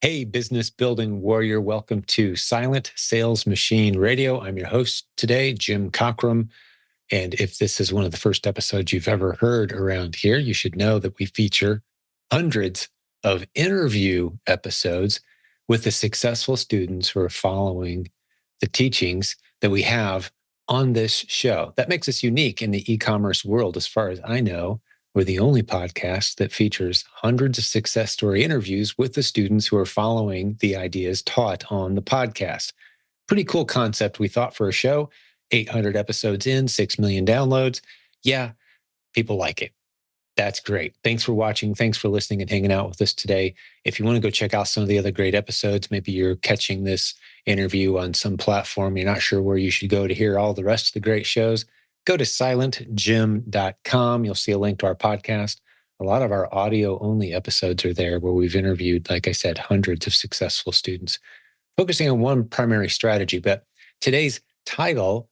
Hey, business building warrior, welcome to Silent Sales Machine Radio. I'm your host today, Jim Cockrum. And if this is one of the first episodes you've ever heard around here, you should know that we feature hundreds of interview episodes with the successful students who are following the teachings that we have on this show. That makes us unique in the e-commerce world. As far as I know, we're the only podcast that features hundreds of success story interviews with the students who are following the ideas taught on the podcast. Pretty cool concept, we thought, for a show. 800 episodes in, 6 million downloads. Yeah, people like it. That's great. Thanks for watching. Thanks for listening and hanging out with us today. If you want to go check out some of the other great episodes, maybe you're catching this interview on some platform, you're not sure where you should go to hear all the rest of the great shows, go to silentjimdotcom. You'll see a link to our podcast. A lot of our audio-only episodes are there where we've interviewed, like I said, hundreds of successful students, focusing on one primary strategy. But today's title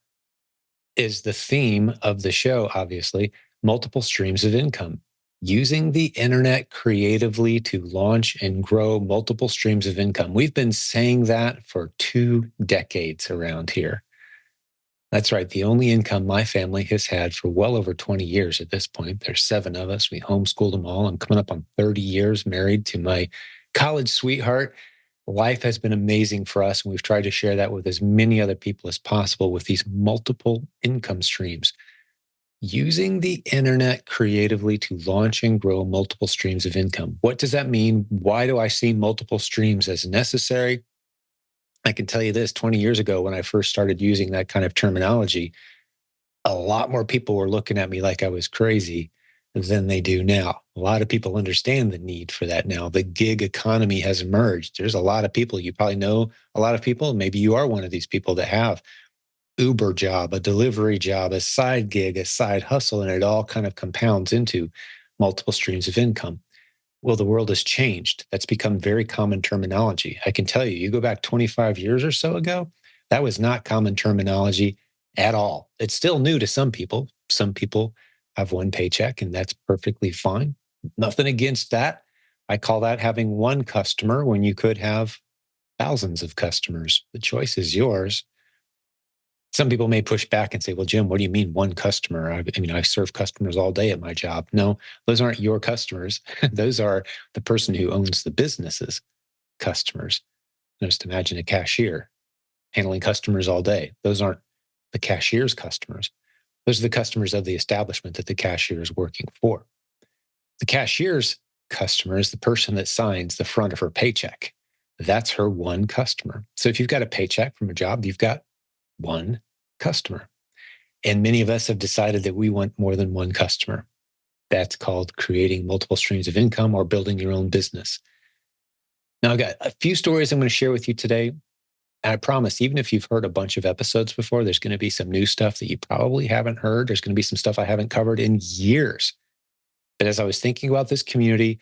is the theme of the show, obviously, multiple streams of income. Using the internet creatively to launch and grow multiple streams of income. We've been saying that for 2 decades around here. That's right. The only income my family has had for well over 20 years at this point. There's 7 of us. We homeschooled them all. I'm coming up on 30 years married to my college sweetheart. Life has been amazing for us, and we've tried to share that with as many other people as possible with these multiple income streams. Using the internet creatively to launch and grow multiple streams of income. What does that mean? Why do I see multiple streams as necessary? I can tell you this, 20 years ago, when I first started using that kind of terminology, a lot more people were looking at me like I was crazy than they do now. A lot of people understand the need for that now. The gig economy has emerged. There's a lot of people, you probably know a lot of people. Maybe you are one of these people that have Uber job, a delivery job, a side gig, a side hustle, and it all kind of compounds into multiple streams of income. Well, the world has changed. That's become very common terminology. I can tell you, you go back 25 years or so ago, that was not common terminology at all. It's still new to some people. Some people have one paycheck, and that's perfectly fine. Nothing against that. I call that having one customer when you could have thousands of customers. The choice is yours. Some people may push back and say, well, Jim, what do you mean one customer? I serve customers all day at my job. No, those aren't your customers. Those are the person who owns the business's customers. Just imagine a cashier handling customers all day. Those aren't the cashier's customers. Those are the customers of the establishment that the cashier is working for. The cashier's customer is the person that signs the front of her paycheck. That's her one customer. So if you've got a paycheck from a job, you've got one customer. And many of us have decided that we want more than one customer. That's called creating multiple streams of income or building your own business. Now, I've got a few stories I'm going to share with you today. And I promise, even if you've heard a bunch of episodes before, there's going to be some new stuff that you probably haven't heard. There's going to be some stuff I haven't covered in years. But as I was thinking about this community,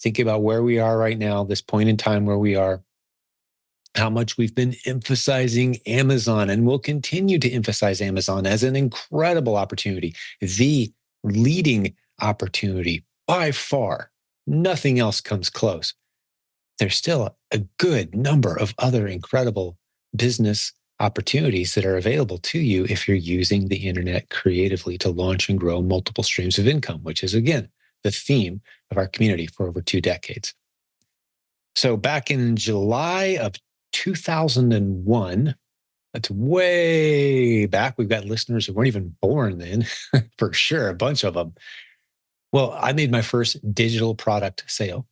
thinking about where we are right now, this point in time where we are, how much we've been emphasizing Amazon and will continue to emphasize Amazon as an incredible opportunity, the leading opportunity by far. Nothing else comes close. There's still a good number of other incredible business opportunities that are available to you if you're using the internet creatively to launch and grow multiple streams of income, which is, again, the theme of our community for over 2 decades. So back in July of 2001, that's way back. We've got listeners who weren't even born then, for sure, a bunch of them. Well, I made my first digital product sale,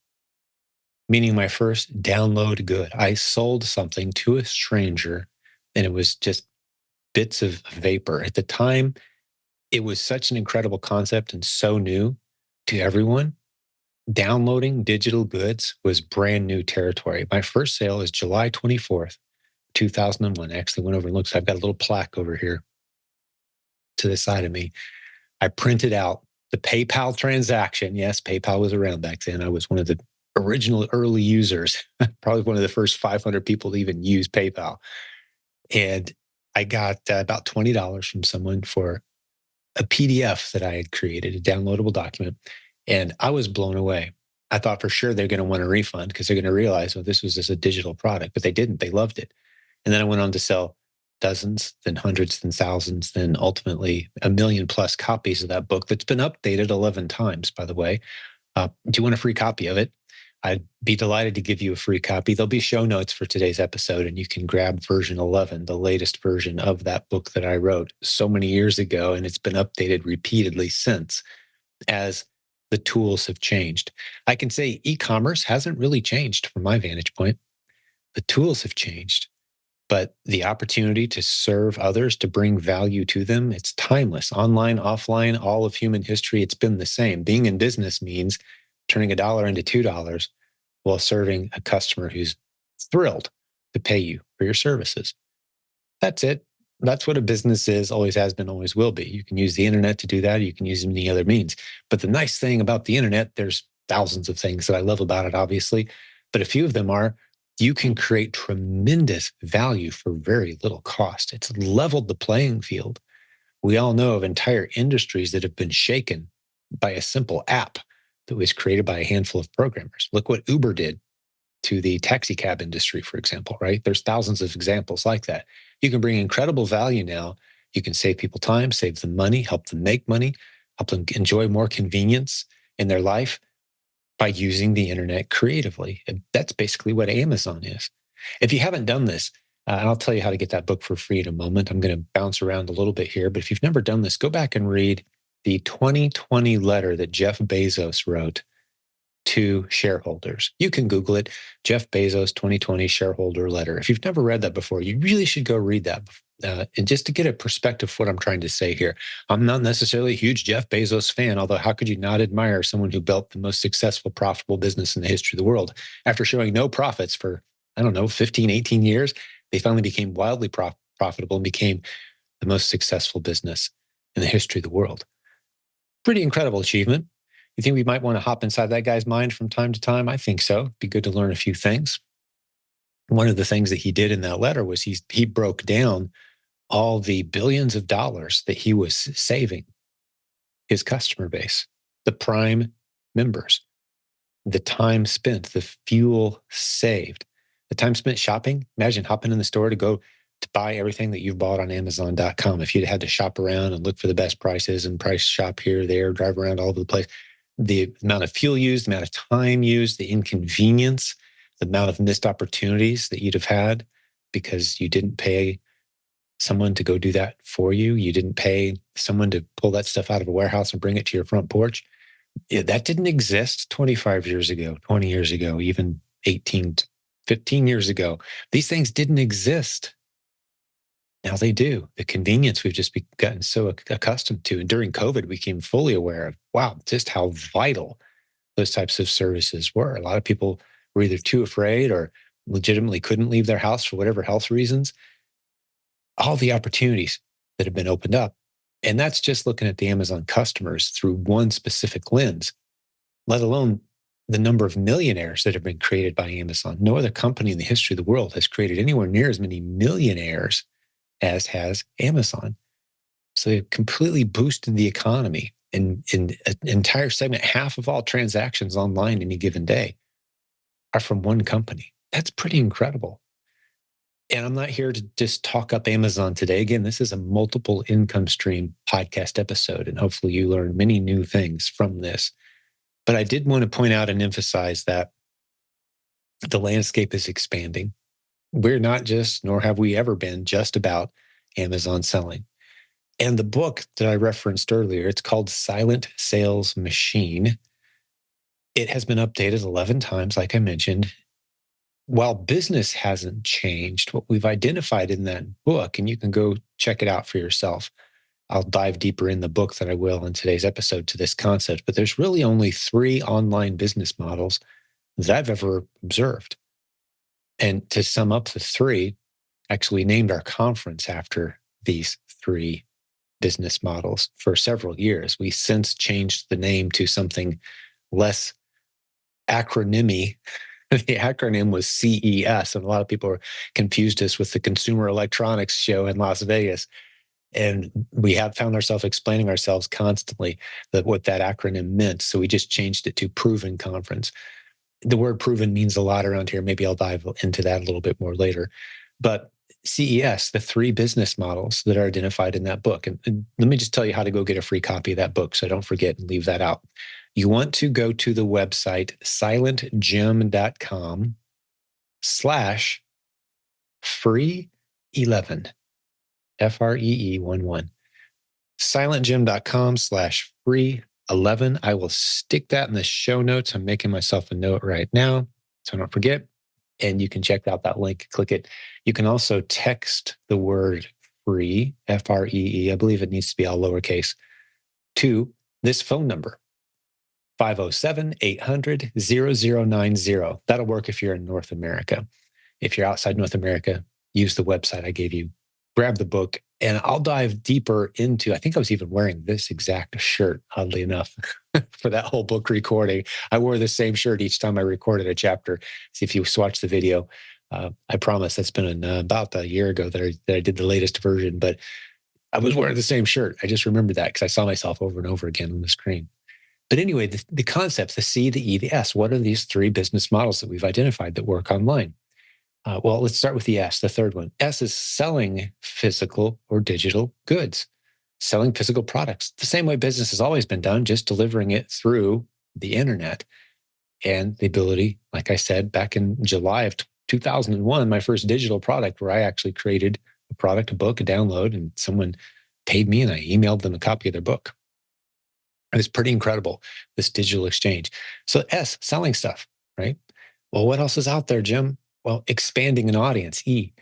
meaning my first download good. I sold something to a stranger, and it was just bits of vapor. At the time, it was such an incredible concept and so new to everyone. Downloading digital goods was brand new territory. My first sale is July 24th, 2001. I actually went over and looked. So I've got a little plaque over here to the side of me. I printed out the PayPal transaction. Yes, PayPal was around back then. I was one of the original early users, probably one of the first 500 people to even use PayPal. And I got about $20 from someone for a PDF that I had created, a downloadable document. And I was blown away. I thought for sure they're going to want a refund because they're going to realize, well, this was just a digital product, but they didn't. They loved it. And then I went on to sell dozens, then hundreds, then thousands, then ultimately 1 million+ copies of that book that's been updated 11 times, by the way. Do you want a free copy of it? I'd be delighted to give you a free copy. There'll be show notes for today's episode, and you can grab version 11, the latest version of that book that I wrote so many years ago, and it's been updated repeatedly since as the tools have changed. I can say e-commerce hasn't really changed from my vantage point. The tools have changed, but the opportunity to serve others, to bring value to them, it's timeless. Online, offline, all of human history, it's been the same. Being in business means turning $1 into $2 while serving a customer who's thrilled to pay you for your services. That's it. That's what a business is, always has been, always will be. You can use the internet to do that. You can use many other means. But the nice thing about the internet, there's thousands of things that I love about it, obviously. But a few of them are you can create tremendous value for very little cost. It's leveled the playing field. We all know of entire industries that have been shaken by a simple app that was created by a handful of programmers. Look what Uber did to the taxi cab industry, for example, right? There's thousands of examples like that. You can bring incredible value now. You can save people time, save them money, help them make money, help them enjoy more convenience in their life by using the internet creatively. And that's basically what Amazon is. If you haven't done this, and I'll tell you how to get that book for free in a moment. I'm going to bounce around a little bit here, but if you've never done this, go back and read the 2020 letter that Jeff Bezos wrote to shareholders. You can Google it, Jeff Bezos 2020 shareholder letter. If you've never read that before, you really should go read that. And just to get a perspective of what I'm trying to say here, I'm not necessarily a huge Jeff Bezos fan, although how could you not admire someone who built the most successful, profitable business in the history of the world? After showing no profits for, 15, 18 years, they finally became wildly profitable and became the most successful business in the history of the world. Pretty incredible achievement. You think we might want to hop inside that guy's mind from time to time? I think so. It'd be good to learn a few things. One of the things that he did in that letter was he broke down all the billions of dollars that he was saving his customer base, the Prime members, the time spent, the fuel saved, the time spent shopping. Imagine hopping in the store to go to buy everything that you've bought on Amazon.com. If you'd had to shop around and look for the best prices and price shop here, there, drive around all over the place, the amount of fuel used, the amount of time used, the inconvenience, the amount of missed opportunities that you'd have had because you didn't pay someone to go do that for you. You didn't pay someone to pull that stuff out of a warehouse and bring it to your front porch. That didn't exist 25 years ago, 20 years ago, even 18, 15 years ago. These things didn't exist. Now they do. The convenience we've just gotten so accustomed to. And during COVID, we became fully aware of, wow, just how vital those types of services were. A lot of people were either too afraid or legitimately couldn't leave their house for whatever health reasons. All the opportunities that have been opened up. And that's just looking at the Amazon customers through one specific lens, let alone the number of millionaires that have been created by Amazon. No other company in the history of the world has created anywhere near as many millionaires as has Amazon. So they've completely boosted the economy. In an entire segment, half of all transactions online any given day are from one company. That's pretty incredible. And I'm not here to just talk up Amazon today. Again, this is a multiple income stream podcast episode, and hopefully you learn many new things from this. But I did want to point out and emphasize that the landscape is expanding. We're not just, nor have we ever been, just about Amazon selling. And the book that I referenced earlier, it's called Silent Sales Machine. It has been updated 11 times, like I mentioned. While business hasn't changed, what we've identified in that book, and you can go check it out for yourself. I'll dive deeper in the book than I will in today's episode to this concept, but there's really only 3 online business models that I've ever observed. And to sum up the 3, actually named our conference after these 3 business models for several years. We since changed the name to something less acronymy. The acronym was CES, and a lot of people confused us with the Consumer Electronics Show in Las Vegas. And we have found ourselves explaining ourselves constantly what that acronym meant. So we just changed it to Proven Conference. The word proven means a lot around here. Maybe I'll dive into that a little bit more later. But CES, the 3 business models that are identified in that book. And let me just tell you how to go get a free copy of that book so I don't forget and leave that out. You want to go to the website silentjimdotcom /free11, FREE11. silentjim.com/free11. I will stick that in the show notes. I'm making myself a note right now so I don't forget. And you can check out that link, click it. You can also text the word free, FREE, I believe it needs to be all lowercase, to this phone number, 507-800-0090. That'll work if you're in North America. If you're outside North America, use the website I gave you. Grab the book, and I'll dive deeper into, I think I was even wearing this exact shirt, oddly enough, for that whole book recording. I wore the same shirt each time I recorded a chapter. See if you watch the video. I promise that's been about a year ago that I did the latest version, but I was wearing the same shirt. I just remembered that because I saw myself over and over again on the screen. But anyway, the concepts, the C, the E, the S, what are these 3 business models that we've identified that work online? Well, let's start with the S, the third one. S is selling physical or digital goods, selling physical products. The same way business has always been done, just delivering it through the internet. And the ability, like I said, back in July of 2001, my first digital product where I actually created a product, a book, a download, and someone paid me and I emailed them a copy of their book. It was pretty incredible, this digital exchange. So S, selling stuff, right? Well, what else is out there, Jim? Well, expanding an audience, E,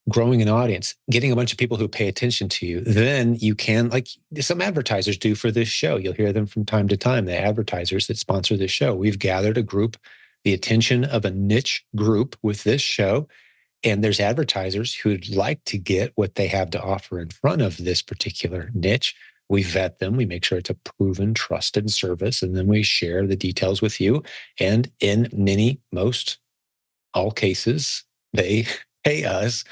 growing an audience, getting a bunch of people who pay attention to you. Then you can, like some advertisers do for this show, you'll hear them from time to time, the advertisers that sponsor this show. We've gathered a group, the attention of a niche group with this show. And there's advertisers who'd like to get what they have to offer in front of this particular niche. We vet them. We make sure it's a proven, trusted service. And then we share the details with you. And in all cases, they pay us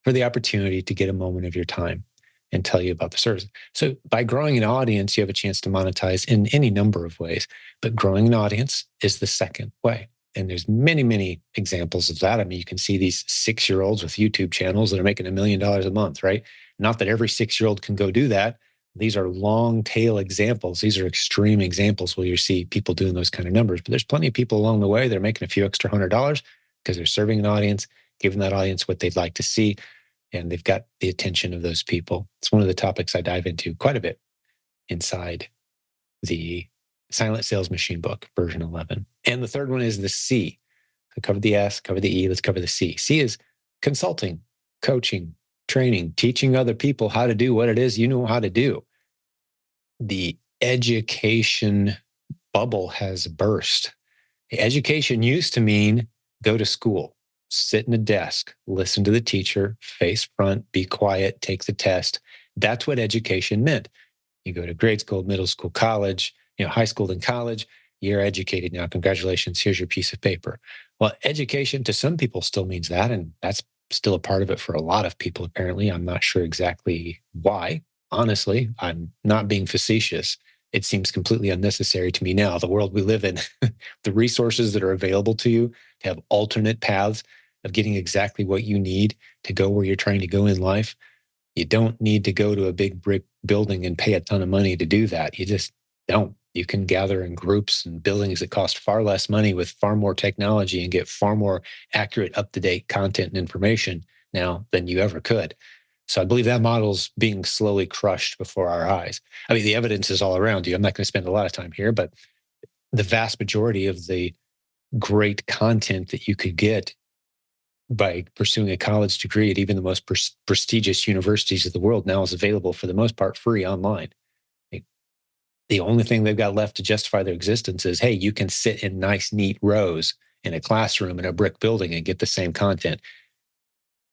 for the opportunity to get a moment of your time and tell you about the service. So by growing an audience, you have a chance to monetize in any number of ways. But growing an audience is the second way. And there's many, many examples of that. I mean, you can see these 6-year-olds with YouTube channels that are making $1 million a month, right? Not that every 6-year-old can go do that. These are long tail examples. These are extreme examples where you see people doing those kind of numbers. But there's plenty of people along the way that are making a few extra $100 because they're serving an audience, giving that audience what they'd like to see, and they've got the attention of those people. It's one of the topics I dive into quite a bit inside the Silent Sales Machine book, version 11. And the third one is the C. I covered the S, covered the E, let's cover the C. C is consulting, coaching, training, teaching other people how to do what it is you know how to do. The education bubble has burst. Education used to mean go to school, sit in a desk, listen to the teacher, face front, be quiet, take the test. That's what education meant. You go to grade school, middle school, college, high school and college, you're educated now. Congratulations, here's your piece of paper. Well, education to some people still means that, and that's still a part of it for a lot of people, apparently. I'm not sure exactly why. Honestly, I'm not being facetious. It seems completely unnecessary to me now. The world we live in, the resources that are available to you to have alternate paths of getting exactly what you need to go where you're trying to go in life. You don't need to go to a big brick building and pay a ton of money to do that. You just don't. You can gather in groups and buildings that cost far less money with far more technology and get far more accurate, up-to-date content and information now than you ever could. So I believe that model's being slowly crushed before our eyes. I mean, the evidence is all around you. I'm not going to spend a lot of time here, but the vast majority of the great content that you could get by pursuing a college degree at even the most prestigious universities of the world now is available for the most part free online. The only thing they've got left to justify their existence is, hey, you can sit in nice, neat rows in a classroom in a brick building and get the same content.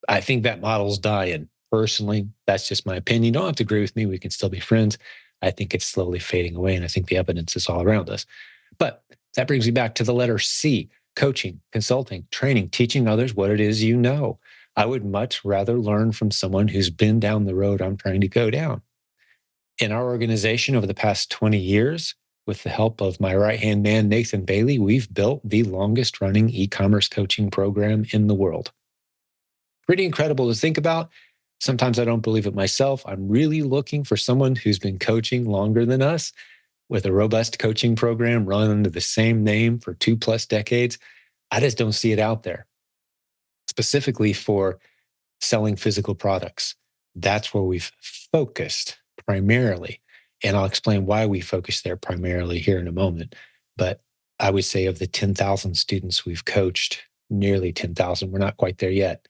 I think that model's dying. Personally, that's just my opinion. You don't have to agree with me. We can still be friends. I think it's slowly fading away, and I think the evidence is all around us. But that brings me back to the letter C, coaching, consulting, training, teaching others what it is you know. I would much rather learn from someone who's been down the road I'm trying to go down. In our organization over the past 20 years, with the help of my right hand man, Nathan Bailey, we've built the longest running e commerce coaching program in the world. Pretty incredible to think about. Sometimes I don't believe it myself. I'm really looking for someone who's been coaching longer than us with a robust coaching program run under the same name for 2+ decades. I just don't see it out there, specifically for selling physical products. That's where we've focused primarily. And I'll explain why we focus there primarily here in a moment. But I would say of the 10,000 students we've coached, nearly 10,000, we're not quite there yet,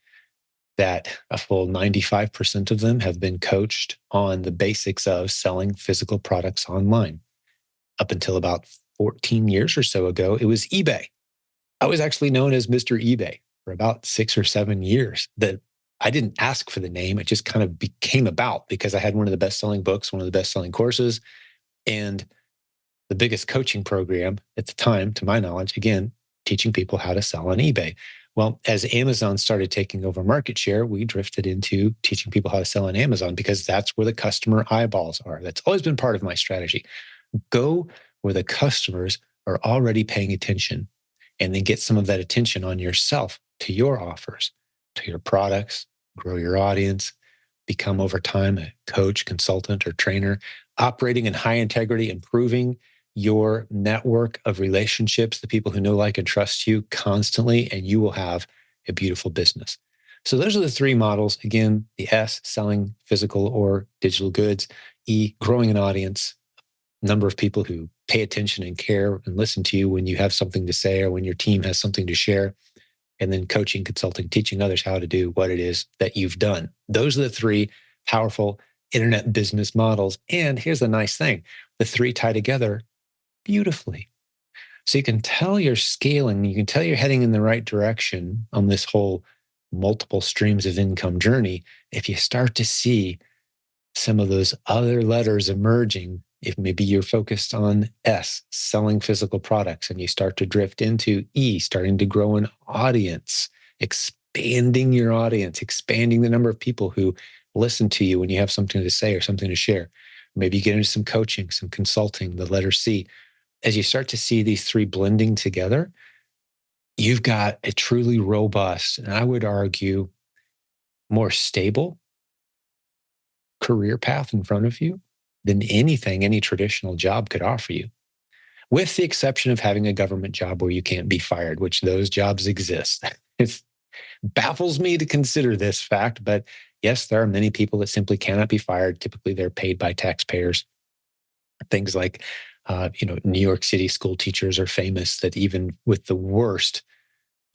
that a full 95% of them have been coached on the basics of selling physical products online. Up until about 14 years or so ago, it was eBay. I was actually known as Mr. eBay for about 6 or 7 years. I didn't ask for the name. It just kind of became about because I had one of the best-selling books, one of the best-selling courses, and the biggest coaching program at the time, to my knowledge, again, teaching people how to sell on eBay. Well, as Amazon started taking over market share, we drifted into teaching people how to sell on Amazon because that's where the customer eyeballs are. That's always been part of my strategy. Go where the customers are already paying attention and then get some of that attention on yourself, to your offers, to your products, grow your audience, become over time a coach, consultant, or trainer, operating in high integrity, improving your network of relationships, the people who know, like, and trust you constantly, and you will have a beautiful business. So those are the three models. Again, the S, selling physical or digital goods; E, growing an audience, number of people who pay attention and care and listen to you when you have something to say or when your team has something to share; and then coaching, consulting, teaching others how to do what it is that you've done. Those are the three powerful internet business models. And here's the nice thing: the three tie together beautifully. So you can tell you're scaling, you can tell you're heading in the right direction on this whole multiple streams of income journey if you start to see some of those other letters emerging. If maybe you're focused on S, selling physical products, and you start to drift into E, starting to grow an audience, expanding your audience, expanding the number of people who listen to you when you have something to say or something to share. Maybe you get into some coaching, some consulting, the letter C. As you start to see these three blending together, you've got a truly robust, and I would argue more stable career path in front of you than anything any traditional job could offer you, with the exception of having a government job where you can't be fired, which those jobs exist. It baffles me to consider this fact, but yes, there are many people that simply cannot be fired. Typically, they're paid by taxpayers. Things like, New York City school teachers are famous that even with the worst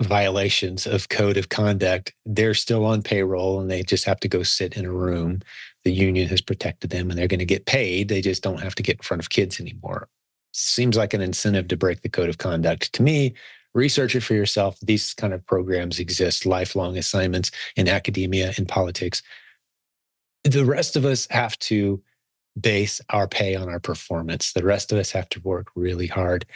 violations of code of conduct, they're still on payroll and they just have to go sit in a room. The union has protected them and they're going to get paid. They just don't have to get in front of kids anymore. Seems like an incentive to break the code of conduct. To me, research it for yourself. These kind of programs exist, lifelong assignments in academia, in politics. The rest of us have to base our pay on our performance. The rest of us have to work really hard.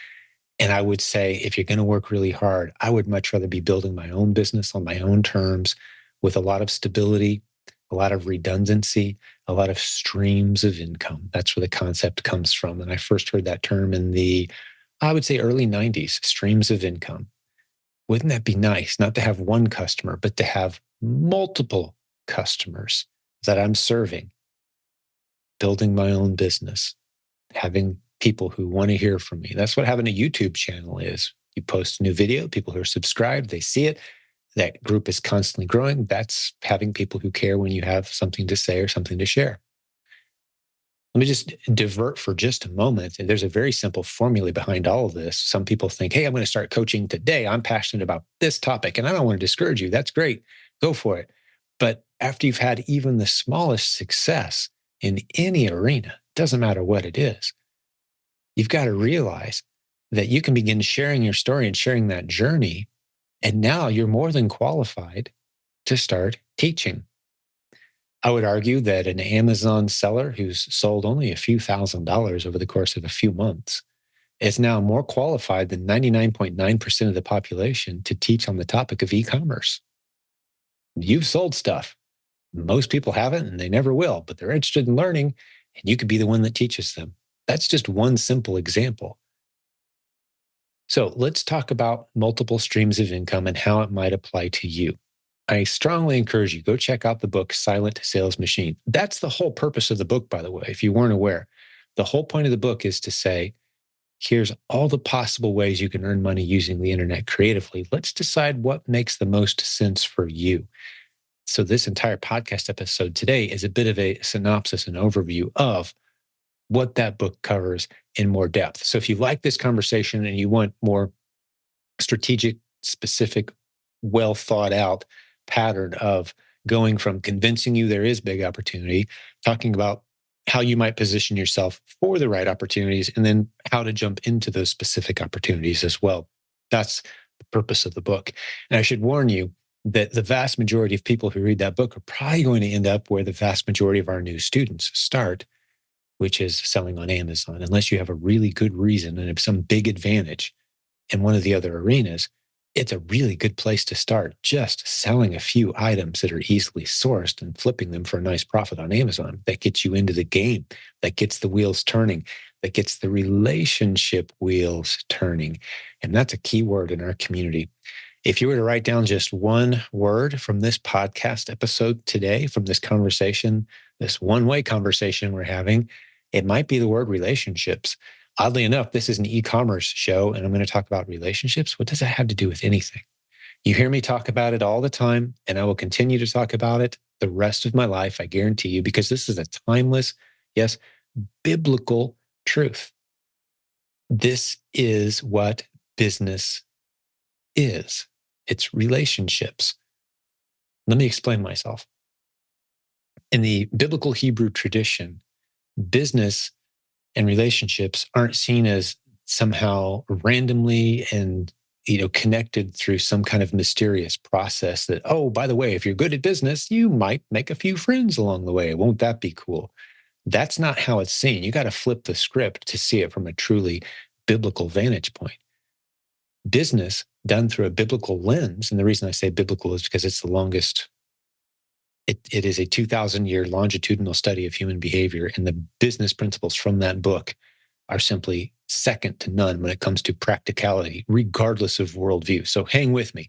And I would say, if you're going to work really hard, I would much rather be building my own business on my own terms with a lot of stability, a lot of redundancy, a lot of streams of income. That's where the concept comes from. And I first heard that term in the, I would say, early 90s, streams of income. Wouldn't that be nice? Not to have one customer, but to have multiple customers that I'm serving, building my own business, having people who want to hear from me. That's what having a YouTube channel is. You post a new video, people who are subscribed, they see it. That group is constantly growing. That's having people who care when you have something to say or something to share. Let me just divert for just a moment. And there's a very simple formula behind all of this. Some people think, hey, I'm going to start coaching today. I'm passionate about this topic and I don't want to discourage you. That's great. Go for it. But after you've had even the smallest success in any arena, doesn't matter what it is, you've got to realize that you can begin sharing your story and sharing that journey. And now you're more than qualified to start teaching. I would argue that an Amazon seller who's sold only a few $1,000s over the course of a few months is now more qualified than 99.9% of the population to teach on the topic of e-commerce. You've sold stuff. Most people haven't, and they never will, but they're interested in learning, and you could be the one that teaches them. That's just one simple example. So let's talk about multiple streams of income and how it might apply to you. I strongly encourage you, go check out the book, Silent Sales Machine. That's the whole purpose of the book, by the way, if you weren't aware. The whole point of the book is to say, here's all the possible ways you can earn money using the internet creatively. Let's decide what makes the most sense for you. So this entire podcast episode today is a bit of a synopsis and overview of what that book covers in more depth. So if you like this conversation and you want more strategic, specific, well thought out pattern of going from convincing you there is big opportunity, talking about how you might position yourself for the right opportunities, and then how to jump into those specific opportunities as well. That's the purpose of the book. And I should warn you that the vast majority of people who read that book are probably going to end up where the vast majority of our new students start, which is selling on Amazon, unless you have a really good reason and some big advantage in one of the other arenas. It's a really good place to start, just selling a few items that are easily sourced and flipping them for a nice profit on Amazon. That gets you into the game, that gets the wheels turning, that gets the relationship wheels turning. And that's a key word in our community. If you were to write down just one word from this podcast episode today, from this conversation, this one-way conversation we're having, it might be the word relationships. Oddly enough, this is an e-commerce show, and I'm going to talk about relationships. What does that have to do with anything? You hear me talk about it all the time, and I will continue to talk about it the rest of my life, I guarantee you, because this is a timeless, yes, biblical truth. This is what business is. It's relationships. Let me explain myself. In the biblical Hebrew tradition, business and relationships aren't seen as somehow randomly and connected through some kind of mysterious process that, oh, by the way, if you're good at business, you might make a few friends along the way. Won't that be cool? That's not how it's seen. You got to flip the script to see it from a truly biblical vantage point. Business done through a biblical lens, and the reason I say biblical is because it's the longest. It is a 2,000-year longitudinal study of human behavior, and the business principles from that book are simply second to none when it comes to practicality, regardless of worldview. So hang with me.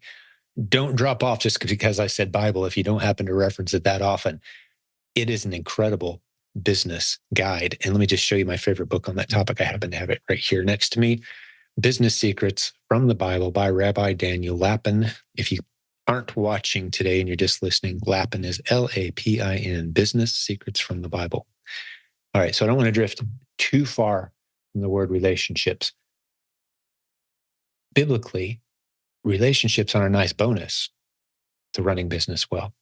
Don't drop off just because I said Bible if you don't happen to reference it that often. It is an incredible business guide. And let me just show you my favorite book on that topic. I happen to have it right here next to me. Business Secrets from the Bible by Rabbi Daniel Lapin. If you aren't watching today and you're just listening, Lapin is Lapin, Business Secrets from the Bible. All right, so I don't want to drift too far from the word relationships. Biblically, relationships are a nice bonus to running business well.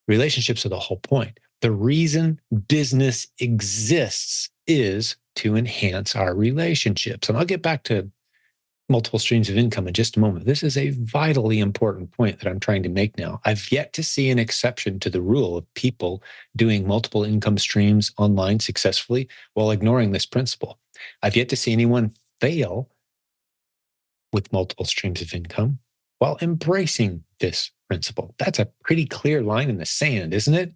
Relationships are the whole point. The reason business exists is to enhance our relationships. And I'll get back to multiple streams of income in just a moment. This is a vitally important point that I'm trying to make now. I've yet to see an exception to the rule of people doing multiple income streams online successfully while ignoring this principle. I've yet to see anyone fail with multiple streams of income while embracing this principle. That's a pretty clear line in the sand, isn't it?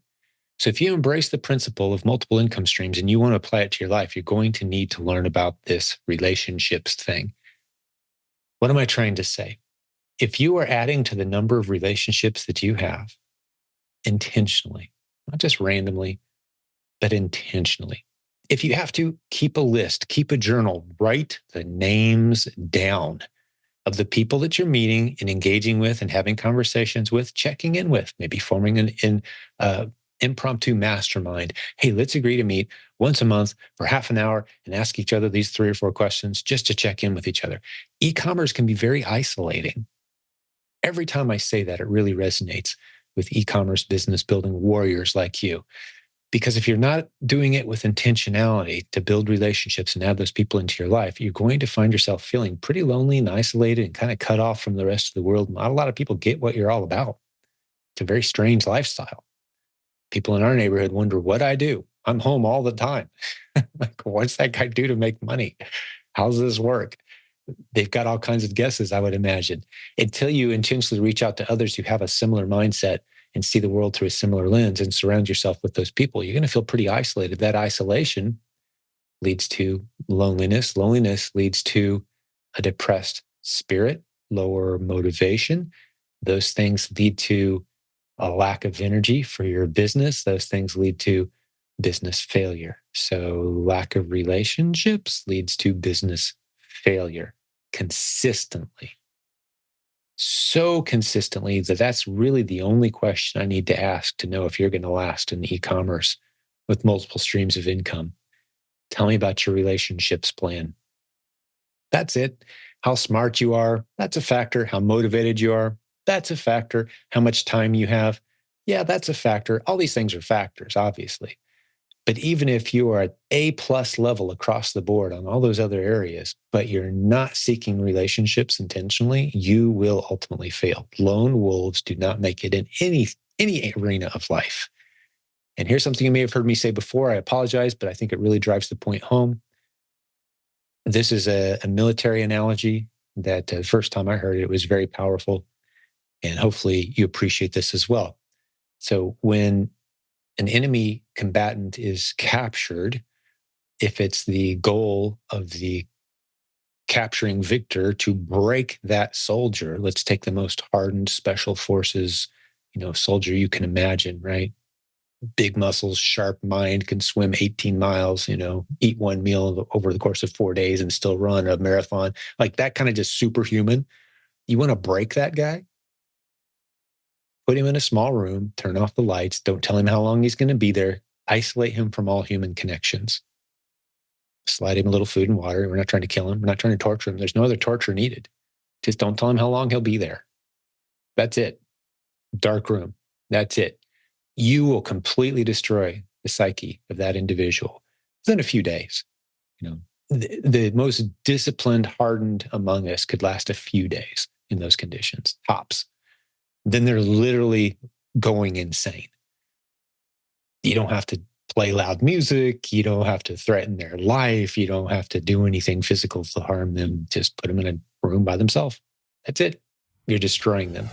So if you embrace the principle of multiple income streams and you want to apply it to your life, you're going to need to learn about this relationships thing. What am I trying to say? If you are adding to the number of relationships that you have intentionally, not just randomly, but intentionally, if you have to keep a list, keep a journal, write the names down of the people that you're meeting and engaging with and having conversations with, checking in with, maybe forming an impromptu mastermind. Hey, let's agree to meet once a month for half an hour and ask each other these 3 or 4 questions just to check in with each other. E-commerce can be very isolating. Every time I say that, it really resonates with e-commerce business building warriors like you. Because if you're not doing it with intentionality to build relationships and add those people into your life, you're going to find yourself feeling pretty lonely and isolated and kind of cut off from the rest of the world. Not a lot of people get what you're all about. It's a very strange lifestyle. People in our neighborhood wonder what I do. I'm home all the time. Like, what's that guy do to make money? How's this work? They've got all kinds of guesses, I would imagine. Until you intentionally reach out to others who have a similar mindset, and see the world through a similar lens and surround yourself with those people, you're going to feel pretty isolated. That isolation leads to loneliness. Loneliness leads to a depressed spirit, lower motivation. Those things lead to a lack of energy for your business. Those things lead to business failure. So, lack of relationships leads to business failure consistently. So consistently that that's really the only question I need to ask to know if you're going to last in e-commerce with multiple streams of income. Tell me about your relationships plan. That's it. How smart you are, that's a factor. How motivated you are, that's a factor. How much time you have, yeah, that's a factor. All these things are factors, obviously. But even if you are at A+ level across the board on all those other areas, but you're not seeking relationships intentionally, you will ultimately fail. Lone wolves do not make it in any arena of life. And here's something you may have heard me say before. I apologize, but I think it really drives the point home. This is a military analogy that the first time I heard it was very powerful. And hopefully you appreciate this as well. So when an enemy combatant is captured, if it's the goal of the capturing victor to break that soldier, let's take the most hardened special forces, soldier you can imagine, right? Big muscles, sharp mind, can swim 18 miles, eat one meal over the course of 4 days and still run a marathon, like that kind of just superhuman. You want to break that guy? Put him in a small room, turn off the lights, don't tell him how long he's going to be there, isolate him from all human connections. Slide him a little food and water. We're not trying to kill him. We're not trying to torture him. There's no other torture needed. Just don't tell him how long he'll be there. That's it. Dark room. That's it. You will completely destroy the psyche of that individual within a few days. The most disciplined, hardened among us could last a few days in those conditions, tops. Then they're literally going insane. You don't have to play loud music. You don't have to threaten their life. You don't have to do anything physical to harm them. Just put them in a room by themselves. That's it. You're destroying them.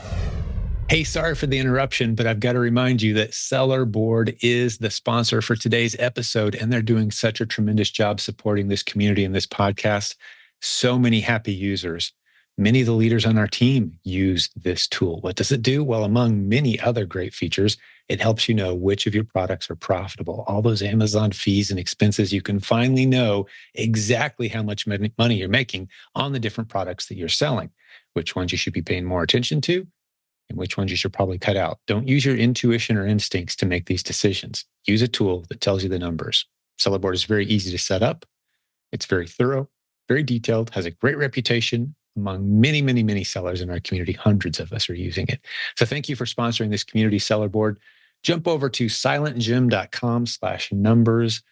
Hey, sorry for the interruption, but I've got to remind you that Seller Board is the sponsor for today's episode, and they're doing such a tremendous job supporting this community and this podcast. So many happy users. Many of the leaders on our team use this tool. What does it do? Well, among many other great features, it helps you know which of your products are profitable. All those Amazon fees and expenses, you can finally know exactly how much money you're making on the different products that you're selling, which ones you should be paying more attention to, and which ones you should probably cut out. Don't use your intuition or instincts to make these decisions. Use a tool that tells you the numbers. Seller Board is very easy to set up. It's very thorough, very detailed, has a great reputation among many, many, many sellers in our community. Hundreds of us are using it. So thank you for sponsoring this community Seller Board. Jump over to silentjim.com/numbers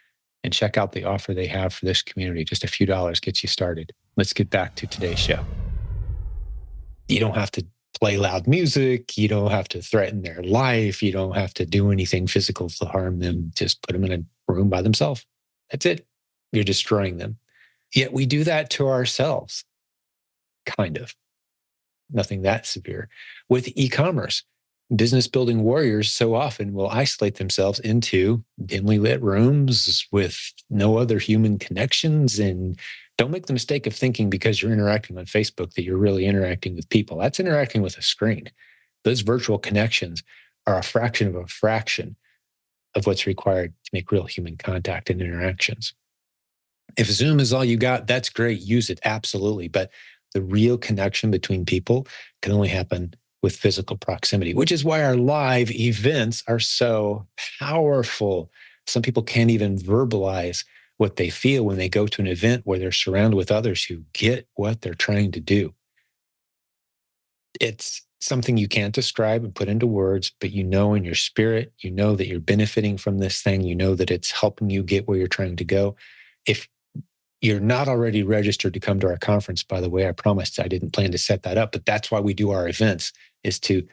and check out the offer they have for this community. Just a few dollars gets you started. Let's get back to today's show. You don't have to play loud music. You don't have to threaten their life. You don't have to do anything physical to harm them. Just put them in a room by themselves. That's it. You're destroying them. Yet we do that to ourselves. Kind of. Nothing that severe. With e-commerce, business building warriors so often will isolate themselves into dimly lit rooms with no other human connections. And don't make the mistake of thinking because you're interacting on Facebook that you're really interacting with people. That's interacting with a screen. Those virtual connections are a fraction of what's required to make real human contact and interactions. If Zoom is all you got, that's great. Use it, absolutely. But the real connection between people can only happen with physical proximity, which is why our live events are so powerful. Some people can't even verbalize what they feel when they go to an event where they're surrounded with others who get what they're trying to do. It's something you can't describe and put into words, but you know in your spirit, you know that you're benefiting from this thing. You know that it's helping you get where you're trying to go. If you're not already registered to come to our conference, by the way, I promised I didn't plan to set that up, but that's why we do our events, is to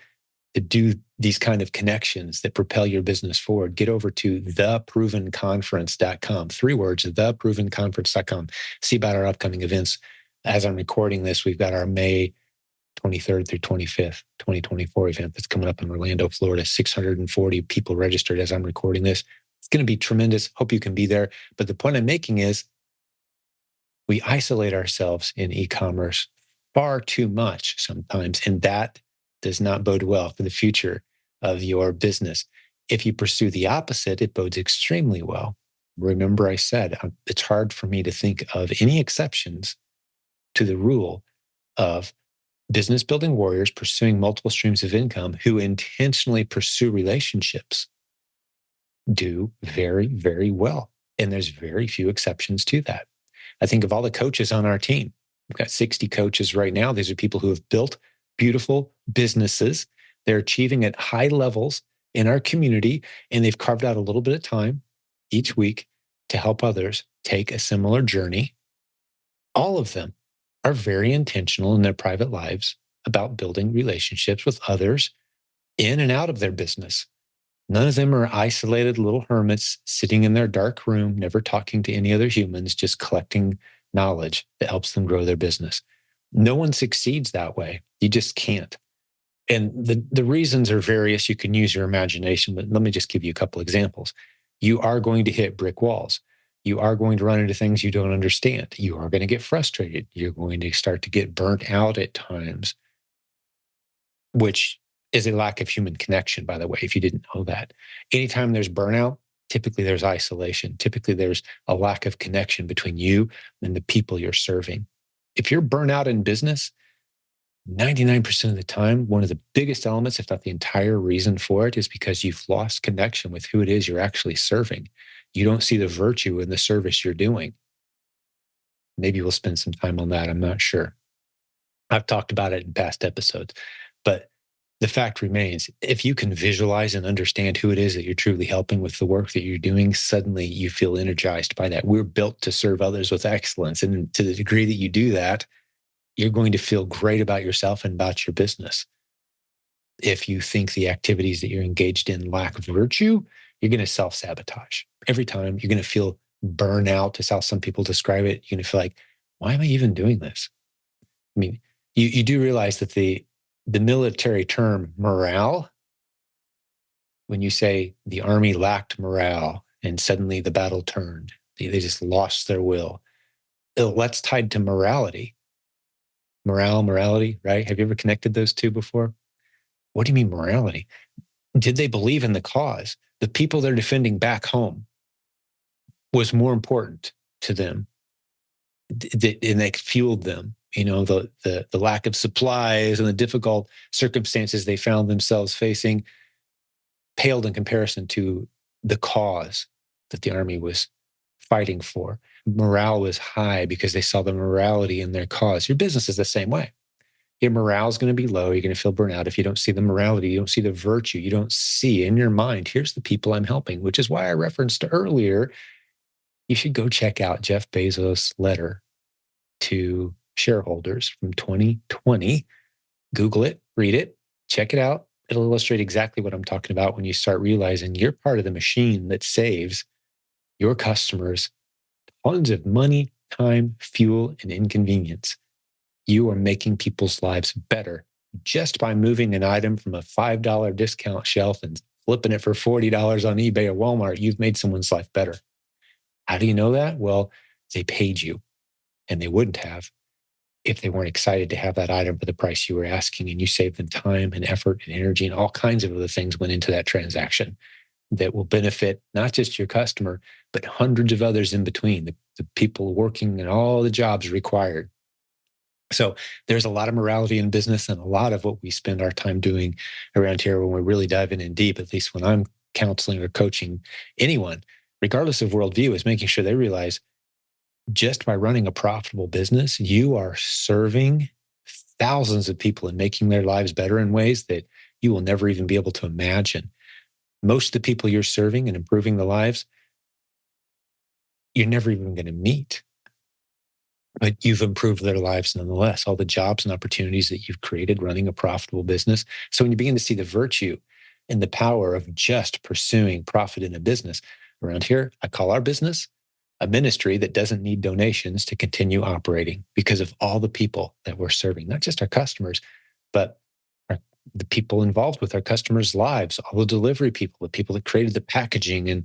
do these kind of connections that propel your business forward. Get over to theprovenconference.com. 3 words, theprovenconference.com. See about our upcoming events. As I'm recording this, we've got our May 23rd through 25th, 2024 event that's coming up in Orlando, Florida. 640 people registered as I'm recording this. It's going to be tremendous. Hope you can be there. But the point I'm making is we isolate ourselves in e-commerce far too much sometimes, and that does not bode well for the future of your business. If you pursue the opposite, it bodes extremely well. Remember, I said it's hard for me to think of any exceptions to the rule of business building warriors pursuing multiple streams of income who intentionally pursue relationships do very, very well. And there's very few exceptions to that. I think of all the coaches on our team. We've got 60 coaches right now. These are people who have built beautiful businesses. They're achieving at high levels in our community, and they've carved out a little bit of time each week to help others take a similar journey. All of them are very intentional in their private lives about building relationships with others in and out of their business. None of them are isolated little hermits sitting in their dark room, never talking to any other humans, just collecting knowledge that helps them grow their business. No one succeeds that way. You just can't. And the reasons are various. You can use your imagination, but let me just give you a couple examples. You are going to hit brick walls. You are going to run into things you don't understand. You are going to get frustrated. You're going to start to get burnt out at times, which is a lack of human connection, by the way, if you didn't know that. Anytime there's burnout, typically there's isolation. Typically there's a lack of connection between you and the people you're serving. If you're burnt out in business, 99% of the time, one of the biggest elements, if not the entire reason for it, is because you've lost connection with who it is you're actually serving. You don't see the virtue in the service you're doing. Maybe we'll spend some time on that. I'm not sure. I've talked about it in past episodes, but the fact remains, if you can visualize and understand who it is that you're truly helping with the work that you're doing, suddenly you feel energized by that. We're built to serve others with excellence. And to the degree that you do that, you're going to feel great about yourself and about your business. If you think the activities that you're engaged in lack virtue, you're going to self-sabotage. Every time you're going to feel burnout, is how some people describe it. You're going to feel like, why am I even doing this? I mean, you do realize that the military term morale, when you say the army lacked morale and suddenly the battle turned, they just lost their will. That's tied to morality. Morality, right? Have you ever connected those two before? What do you mean morality? Did they believe in the cause? The people they're defending back home was more important to them, and they fueled them. You know, the lack of supplies and the difficult circumstances they found themselves facing paled in comparison to the cause that the army was fighting for. Morale was high because they saw the morality in their cause. Your business is the same way. Your morale is going to be low. You're going to feel burnout if you don't see the morality, you don't see the virtue, you don't see in your mind, here's the people I'm helping, which is why I referenced earlier, you should go check out Jeff Bezos' letter to shareholders from 2020. Google it, read it, check it out. It'll illustrate exactly what I'm talking about when you start realizing you're part of the machine that saves your customers tons of money, time, fuel, and inconvenience. You are making people's lives better just by moving an item from a $5 discount shelf and flipping it for $40 on eBay or Walmart. You've made someone's life better. How do you know that? Well, they paid you, and they wouldn't have if they weren't excited to have that item for the price you were asking, and you saved them time and effort and energy, and all kinds of other things went into that transaction that will benefit not just your customer, but hundreds of others in between, the people working in all the jobs required. So there's a lot of morality in business, and a lot of what we spend our time doing around here when we're really diving in deep, at least when I'm counseling or coaching anyone, regardless of worldview, is making sure they realize just by running a profitable business, you are serving thousands of people and making their lives better in ways that you will never even be able to imagine. Most of the people you're serving and improving the lives, you're never even going to meet. But you've improved their lives nonetheless, all the jobs and opportunities that you've created running a profitable business. So when you begin to see the virtue and the power of just pursuing profit in a business, around here, I call our business a ministry that doesn't need donations to continue operating because of all the people that we're serving, not just our customers, but our, the people involved with our customers' lives, all the delivery people, the people that created the packaging and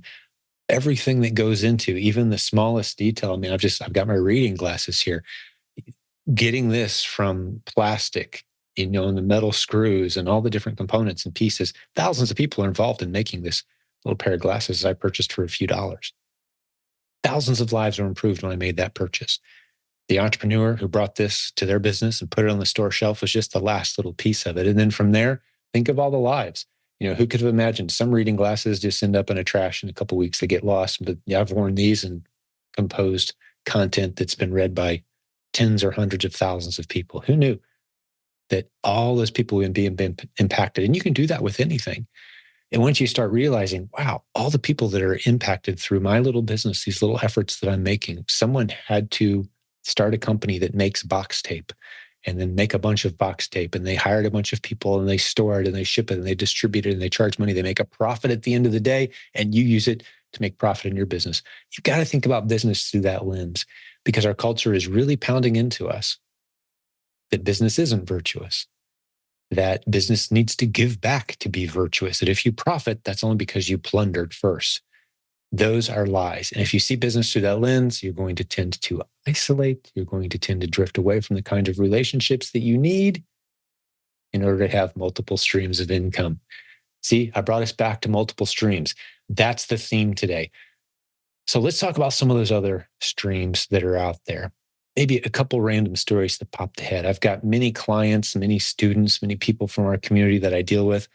everything that goes into even the smallest detail. I mean, I've got my reading glasses here. Getting this from plastic, and the metal screws and all the different components and pieces, thousands of people are involved in making this little pair of glasses I purchased for a few dollars. Thousands of lives were improved when I made that purchase. The entrepreneur who brought this to their business and put it on the store shelf was just the last little piece of it. And then from there, think of all the lives. Who could have imagined some reading glasses just end up in a trash in a couple of weeks, they get lost. But I've worn these and composed content that's been read by tens or hundreds of thousands of people. Who knew that all those people would be impacted? And you can do that with anything. And once you start realizing, wow, all the people that are impacted through my little business, these little efforts that I'm making, someone had to start a company that makes box tape and then make a bunch of box tape. And they hired a bunch of people and they store it and they ship it and they distribute it and they charge money. They make a profit at the end of the day and you use it to make profit in your business. You've got to think about business through that lens because our culture is really pounding into us that business isn't virtuous, that business needs to give back to be virtuous, that if you profit, that's only because you plundered first. Those are lies. And if you see business through that lens, you're going to tend to isolate. You're going to tend to drift away from the kind of relationships that you need in order to have multiple streams of income. See, I brought us back to multiple streams. That's the theme today. So let's talk about some of those other streams that are out there. Maybe a couple random stories that popped ahead. I've got many clients, many students, many people from our community that I deal with.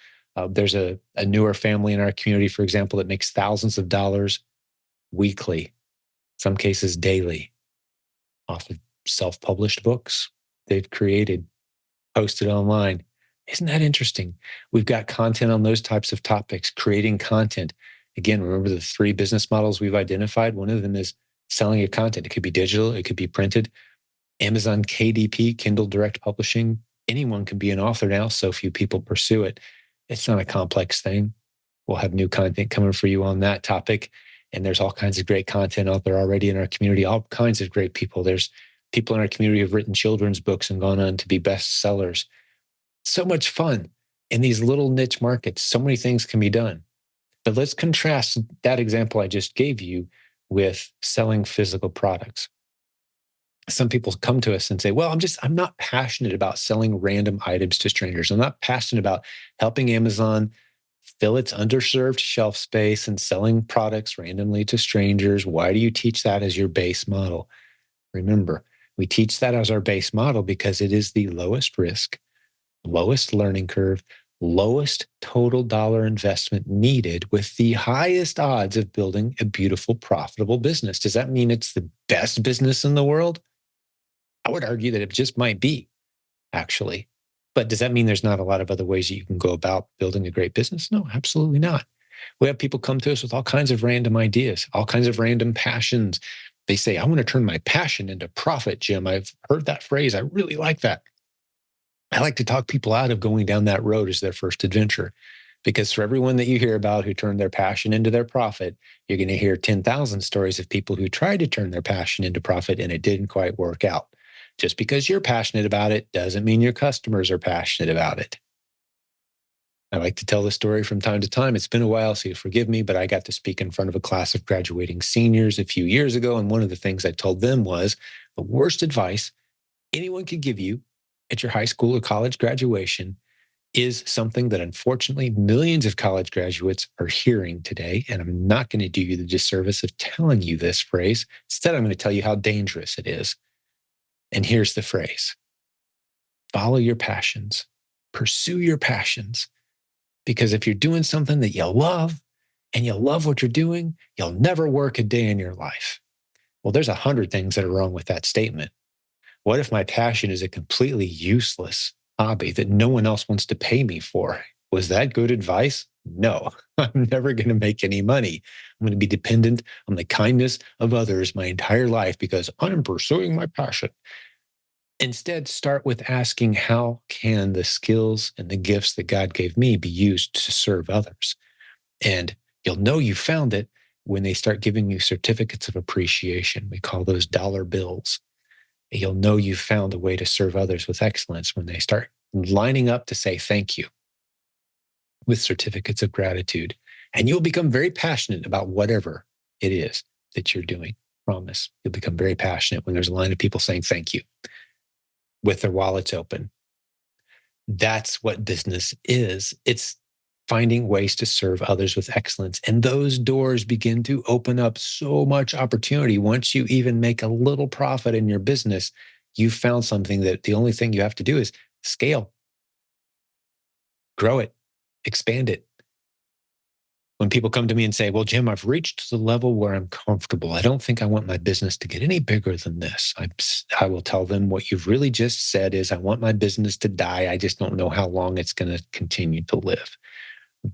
There's a newer family in our community, for example, that makes thousands of dollars weekly, some cases daily, off of self-published books they've created, posted online. Isn't that interesting? We've got content on those types of topics, creating content. Again, remember the 3 business models we've identified? One of them is selling your content. It could be digital, it could be printed. Amazon KDP, Kindle Direct Publishing. Anyone can be an author now, so few people pursue it. It's not a complex thing. We'll have new content coming for you on that topic. And there's all kinds of great content out there already in our community, all kinds of great people. There's people in our community who've written children's books and gone on to be bestsellers. So much fun in these little niche markets. So many things can be done. But let's contrast that example I just gave you with selling physical products. Some people come to us and say, well, I'm not passionate about selling random items to strangers. I'm not passionate about helping Amazon fill its underserved shelf space and selling products randomly to strangers. Why do you teach that as your base model? Remember, we teach that as our base model because it is the lowest risk, lowest learning curve, lowest total dollar investment needed with the highest odds of building a beautiful, profitable business. Does that mean it's the best business in the world? I would argue that it just might be, actually. But does that mean there's not a lot of other ways you can go about building a great business? No, absolutely not. We have people come to us with all kinds of random ideas, all kinds of random passions. They say, I want to turn my passion into profit, Jim. I've heard that phrase. I really like that. I like to talk people out of going down that road as their first adventure. Because for everyone that you hear about who turned their passion into their profit, you're going to hear 10,000 stories of people who tried to turn their passion into profit and it didn't quite work out. Just because you're passionate about it doesn't mean your customers are passionate about it. I like to tell this story from time to time. It's been a while, so you forgive me, but I got to speak in front of a class of graduating seniors a few years ago. And one of the things I told them was the worst advice anyone could give you at your high school or college graduation is something that unfortunately millions of college graduates are hearing today. And I'm not going to do you the disservice of telling you this phrase. Instead, I'm going to tell you how dangerous it is. And here's the phrase: follow your passions, pursue your passions. Because if you're doing something that you love and you love what you're doing, you'll never work a day in your life. Well, there's 100 things that are wrong with that statement. What if my passion is a completely useless hobby that no one else wants to pay me for? Was that good advice? No, I'm never going to make any money. I'm going to be dependent on the kindness of others my entire life because I'm pursuing my passion. Instead, start with asking, how can the skills and the gifts that God gave me be used to serve others? And you'll know you found it when they start giving you certificates of appreciation. We call those dollar bills. You'll know you've found a way to serve others with excellence when they start lining up to say thank you with certificates of gratitude. And you'll become very passionate about whatever it is that you're doing. Promise. You'll become very passionate when there's a line of people saying thank you with their wallets open. That's what business is. It's finding ways to serve others with excellence. And those doors begin to open up so much opportunity. Once you even make a little profit in your business, you've found something that the only thing you have to do is scale, grow it, expand it. When people come to me and say, well, Jim, I've reached the level where I'm comfortable. I don't think I want my business to get any bigger than this. I will tell them what you've really just said is, I want my business to die. I just don't know how long it's going to continue to live.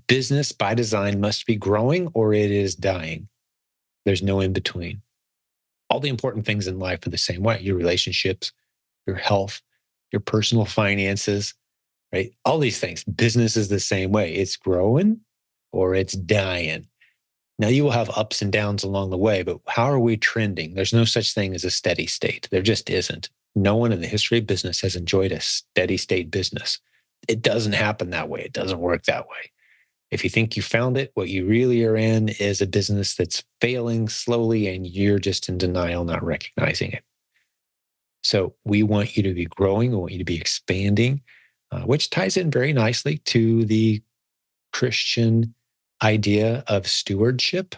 Business by design must be growing or it is dying. There's no in between. All the important things in life are the same way. Your relationships, your health, your personal finances, right? All these things. Business is the same way. It's growing or it's dying. Now, you will have ups and downs along the way, but how are we trending? There's no such thing as a steady state. There just isn't. No one in the history of business has enjoyed a steady state business. It doesn't happen that way. It doesn't work that way. If you think you found it, what you really are in is a business that's failing slowly and you're just in denial, not recognizing it. So we want you to be growing. We want you to be expanding, which ties in very nicely to the Christian idea of stewardship.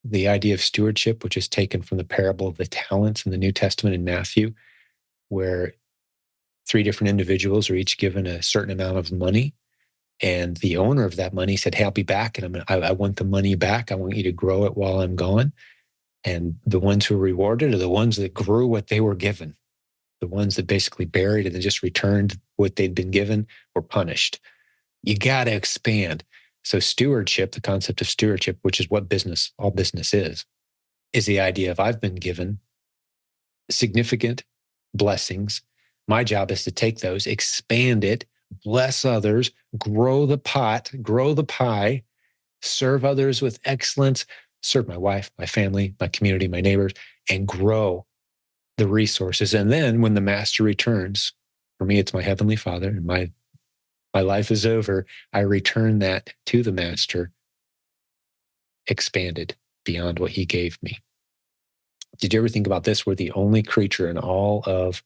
The idea of stewardship, which is taken from the parable of the talents in the New Testament in Matthew, where 3 different individuals are each given a certain amount of money. And the owner of that money said, hey, I'll be back. And I want the money back. I want you to grow it while I'm gone. And the ones who were rewarded are the ones that grew what they were given. The ones that basically buried and then just returned what they'd been given were punished. You got to expand. So stewardship, the concept of stewardship, which is what all business is the idea of I've been given significant blessings. My job is to take those, expand it, bless others, grow the pot, grow the pie, serve others with excellence, serve my wife, my family, my community, my neighbors, and grow the resources. And then when the master returns, for me, it's my heavenly Father, and my life is over, I return that to the master, expanded beyond what he gave me. Did you ever think about this? We're the only creature in all of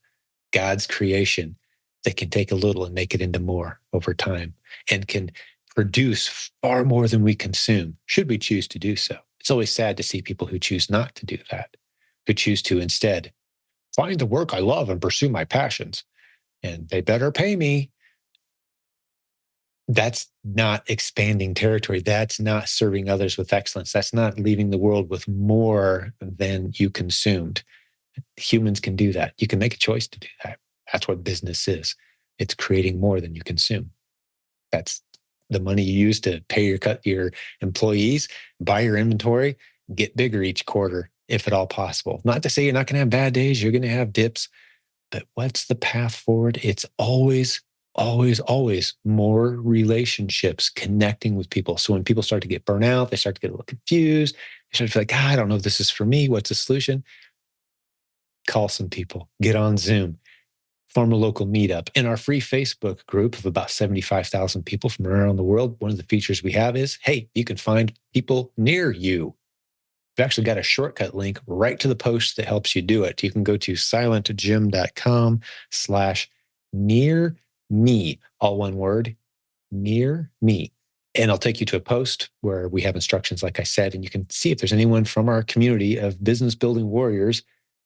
God's creation that can take a little and make it into more over time and can produce far more than we consume, should we choose to do so. It's always sad to see people who choose not to do that, who choose to instead find the work I love and pursue my passions, and they better pay me. That's not expanding territory. That's not serving others with excellence. That's not leaving the world with more than you consumed. Humans can do that. You can make a choice to do that. That's what business is. It's creating more than you consume. That's the money you use to pay your employees, buy your inventory, get bigger each quarter, if at all possible. Not to say you're not going to have bad days. You're going to have dips. But what's the path forward? It's always more relationships, connecting with people. So when people start to get burnt out, they start to get a little confused. They start to feel like, I don't know if this is for me. What's the solution? Call some people, get on Zoom, form a local meetup. In our free Facebook group of about 75,000 people from around the world, one of the features we have is, hey, you can find people near you. We've actually got a shortcut link right to the post that helps you do it. You can go to silentjimdotcom/near me, all one word, near me. And I'll take you to a post where we have instructions, like I said, and you can see if there's anyone from our community of business building warriors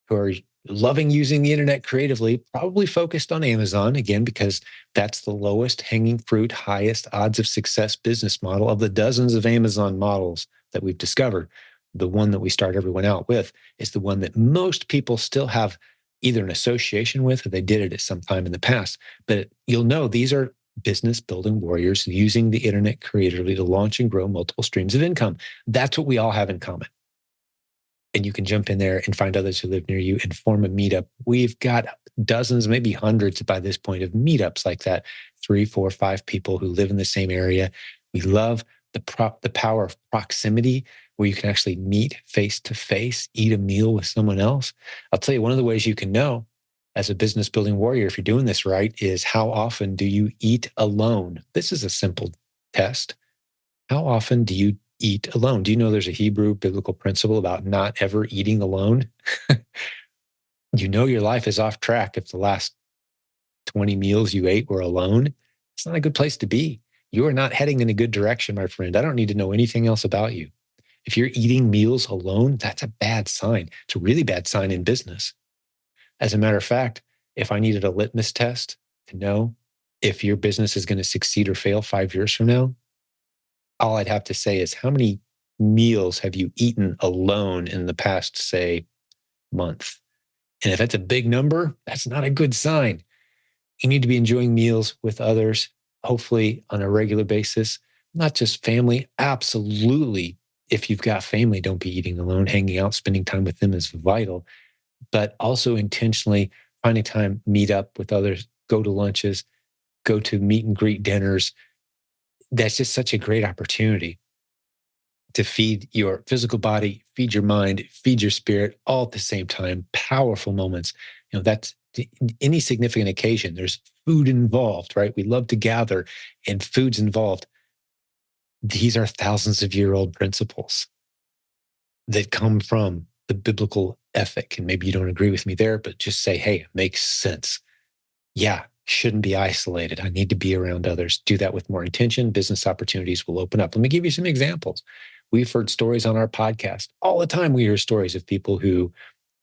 who are loving using the internet creatively, probably focused on Amazon, again, because that's the lowest hanging fruit, highest odds of success business model of the dozens of Amazon models that we've discovered. The one that we start everyone out with is the one that most people still have either an association with or they did it at some time in the past. But you'll know these are business building warriors using the internet creatively to launch and grow multiple streams of income. That's what we all have in common. And you can jump in there and find others who live near you and form a meetup. We've got dozens, maybe hundreds by this point of meetups like that, 3, 4, 5 people who live in the same area. We love the power of proximity, where you can actually meet face to face, eat a meal with someone else. I'll tell you, one of the ways you can know as a business building warrior, if you're doing this right, is how often do you eat alone? This is a simple test. How often do you eat alone? Do you know there's a Hebrew biblical principle about not ever eating alone? You know your life is off track if the last 20 meals you ate were alone. It's not a good place to be. You are not heading in a good direction, my friend. I don't need to know anything else about you. If you're eating meals alone, that's a bad sign. It's a really bad sign in business. As a matter of fact, if I needed a litmus test to know if your business is going to succeed or fail 5 years from now, all I'd have to say is how many meals have you eaten alone in the past, say, month? And if that's a big number, that's not a good sign. You need to be enjoying meals with others, hopefully on a regular basis, not just family. Absolutely. If you've got family, don't be eating alone. Hanging out, spending time with them is vital, but also intentionally finding time, meet up with others, go to lunches, go to meet and greet dinners. That's just such a great opportunity to feed your physical body, feed your mind, feed your spirit all at the same time. Powerful moments. That's any significant occasion. There's food involved, right? We love to gather and food's involved. These are thousands of year old principles that come from the biblical ethic. And maybe you don't agree with me there, but just say, hey, it makes sense. Yeah, shouldn't be isolated. I need to be around others. Do that with more intention. Business opportunities will open up. Let me give you some examples. We've heard stories on our podcast. All the time we hear stories of people who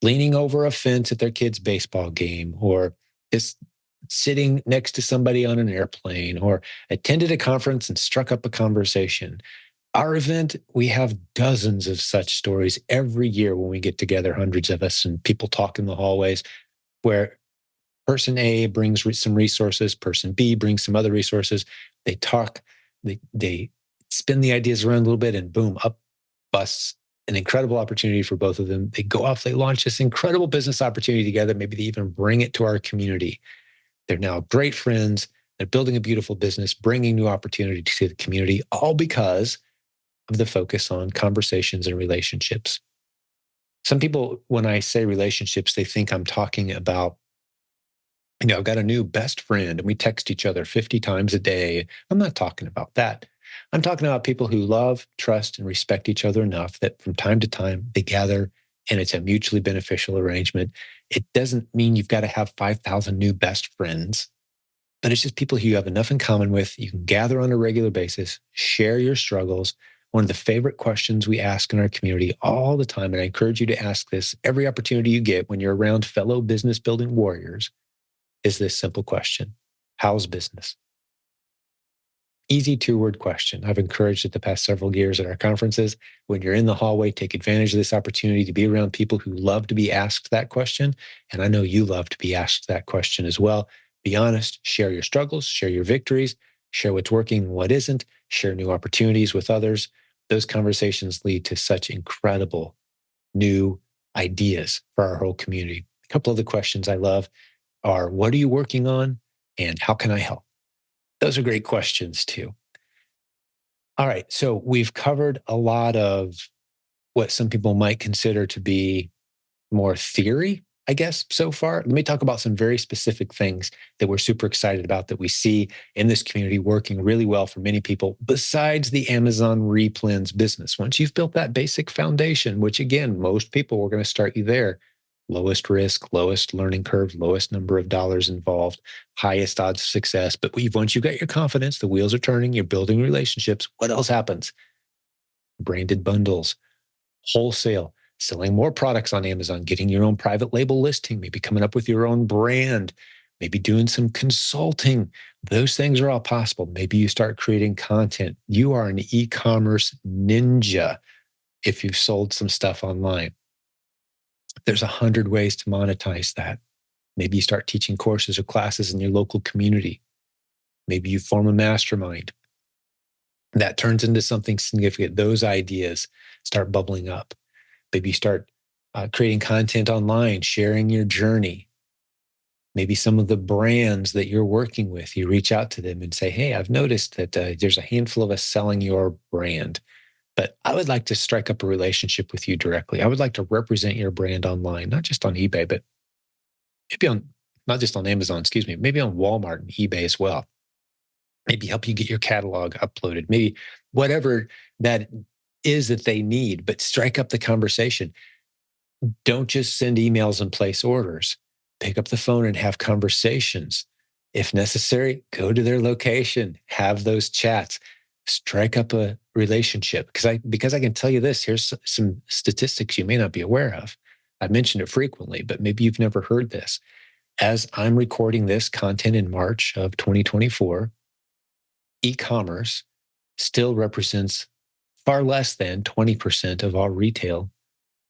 leaning over a fence at their kid's baseball game, or just sitting next to somebody on an airplane, or attended a conference and struck up a conversation. Our event, we have dozens of such stories every year when we get together, hundreds of us, and people talk in the hallways where person A brings some resources, person B brings some other resources. They talk, they spin the ideas around a little bit, and boom, up busts an incredible opportunity for both of them. They go off, they launch this incredible business opportunity together. Maybe they even bring it to our community. They're now great friends. They're building a beautiful business, bringing new opportunity to the community, all because of the focus on conversations and relationships. Some people, when I say relationships, they think I'm talking about, I've got a new best friend and we text each other 50 times a day. I'm not talking about that. I'm talking about people who love, trust, and respect each other enough that from time to time they gather and it's a mutually beneficial arrangement. It doesn't mean you've got to have 5,000 new best friends, but it's just people who you have enough in common with. You can gather on a regular basis, share your struggles. One of the favorite questions we ask in our community all the time, and I encourage you to ask this every opportunity you get when you're around fellow business building warriors, is this simple question: how's business? Easy two-word question. I've encouraged it the past several years at our conferences. When you're in the hallway, take advantage of this opportunity to be around people who love to be asked that question. And I know you love to be asked that question as well. Be honest, share your struggles, share your victories, share what's working, what isn't, share new opportunities with others. Those conversations lead to such incredible new ideas for our whole community. A couple of the questions I love are, what are you working on? And how can I help? Those are great questions too. All right. So we've covered a lot of what some people might consider to be more theory, I guess, so far. Let me talk about some very specific things that we're super excited about that we see in this community working really well for many people besides the Amazon replens business. Once you've built that basic foundation, which again, most people, we're going to start you there. Lowest risk, lowest learning curve, lowest number of dollars involved, highest odds of success. But once you've got your confidence, the wheels are turning, you're building relationships. What else happens? Branded bundles, wholesale, selling more products on Amazon, getting your own private label listing, maybe coming up with your own brand, maybe doing some consulting. Those things are all possible. Maybe you start creating content. You are an e-commerce ninja if you've sold some stuff online. There's 100 ways to monetize that. Maybe you start teaching courses or classes in your local community. Maybe you form a mastermind. That turns into something significant. Those ideas start bubbling up. Maybe you start creating content online, sharing your journey. Maybe some of the brands that you're working with, you reach out to them and say, hey, I've noticed that there's a handful of us selling your brand, but I would like to strike up a relationship with you directly. I would like to represent your brand online, not just on eBay, but maybe on not just on Amazon, excuse me, maybe on Walmart and eBay as well. Maybe help you get your catalog uploaded, maybe whatever that is that they need, but strike up the conversation. Don't just send emails and place orders. Pick up the phone and have conversations. If necessary, go to their location, have those chats, strike up a relationship. Because I can tell you this, here's some statistics you may not be aware of. I've mentioned it frequently, but maybe you've never heard this. As I'm recording this content in March of 2024, e-commerce still represents far less than 20% of all retail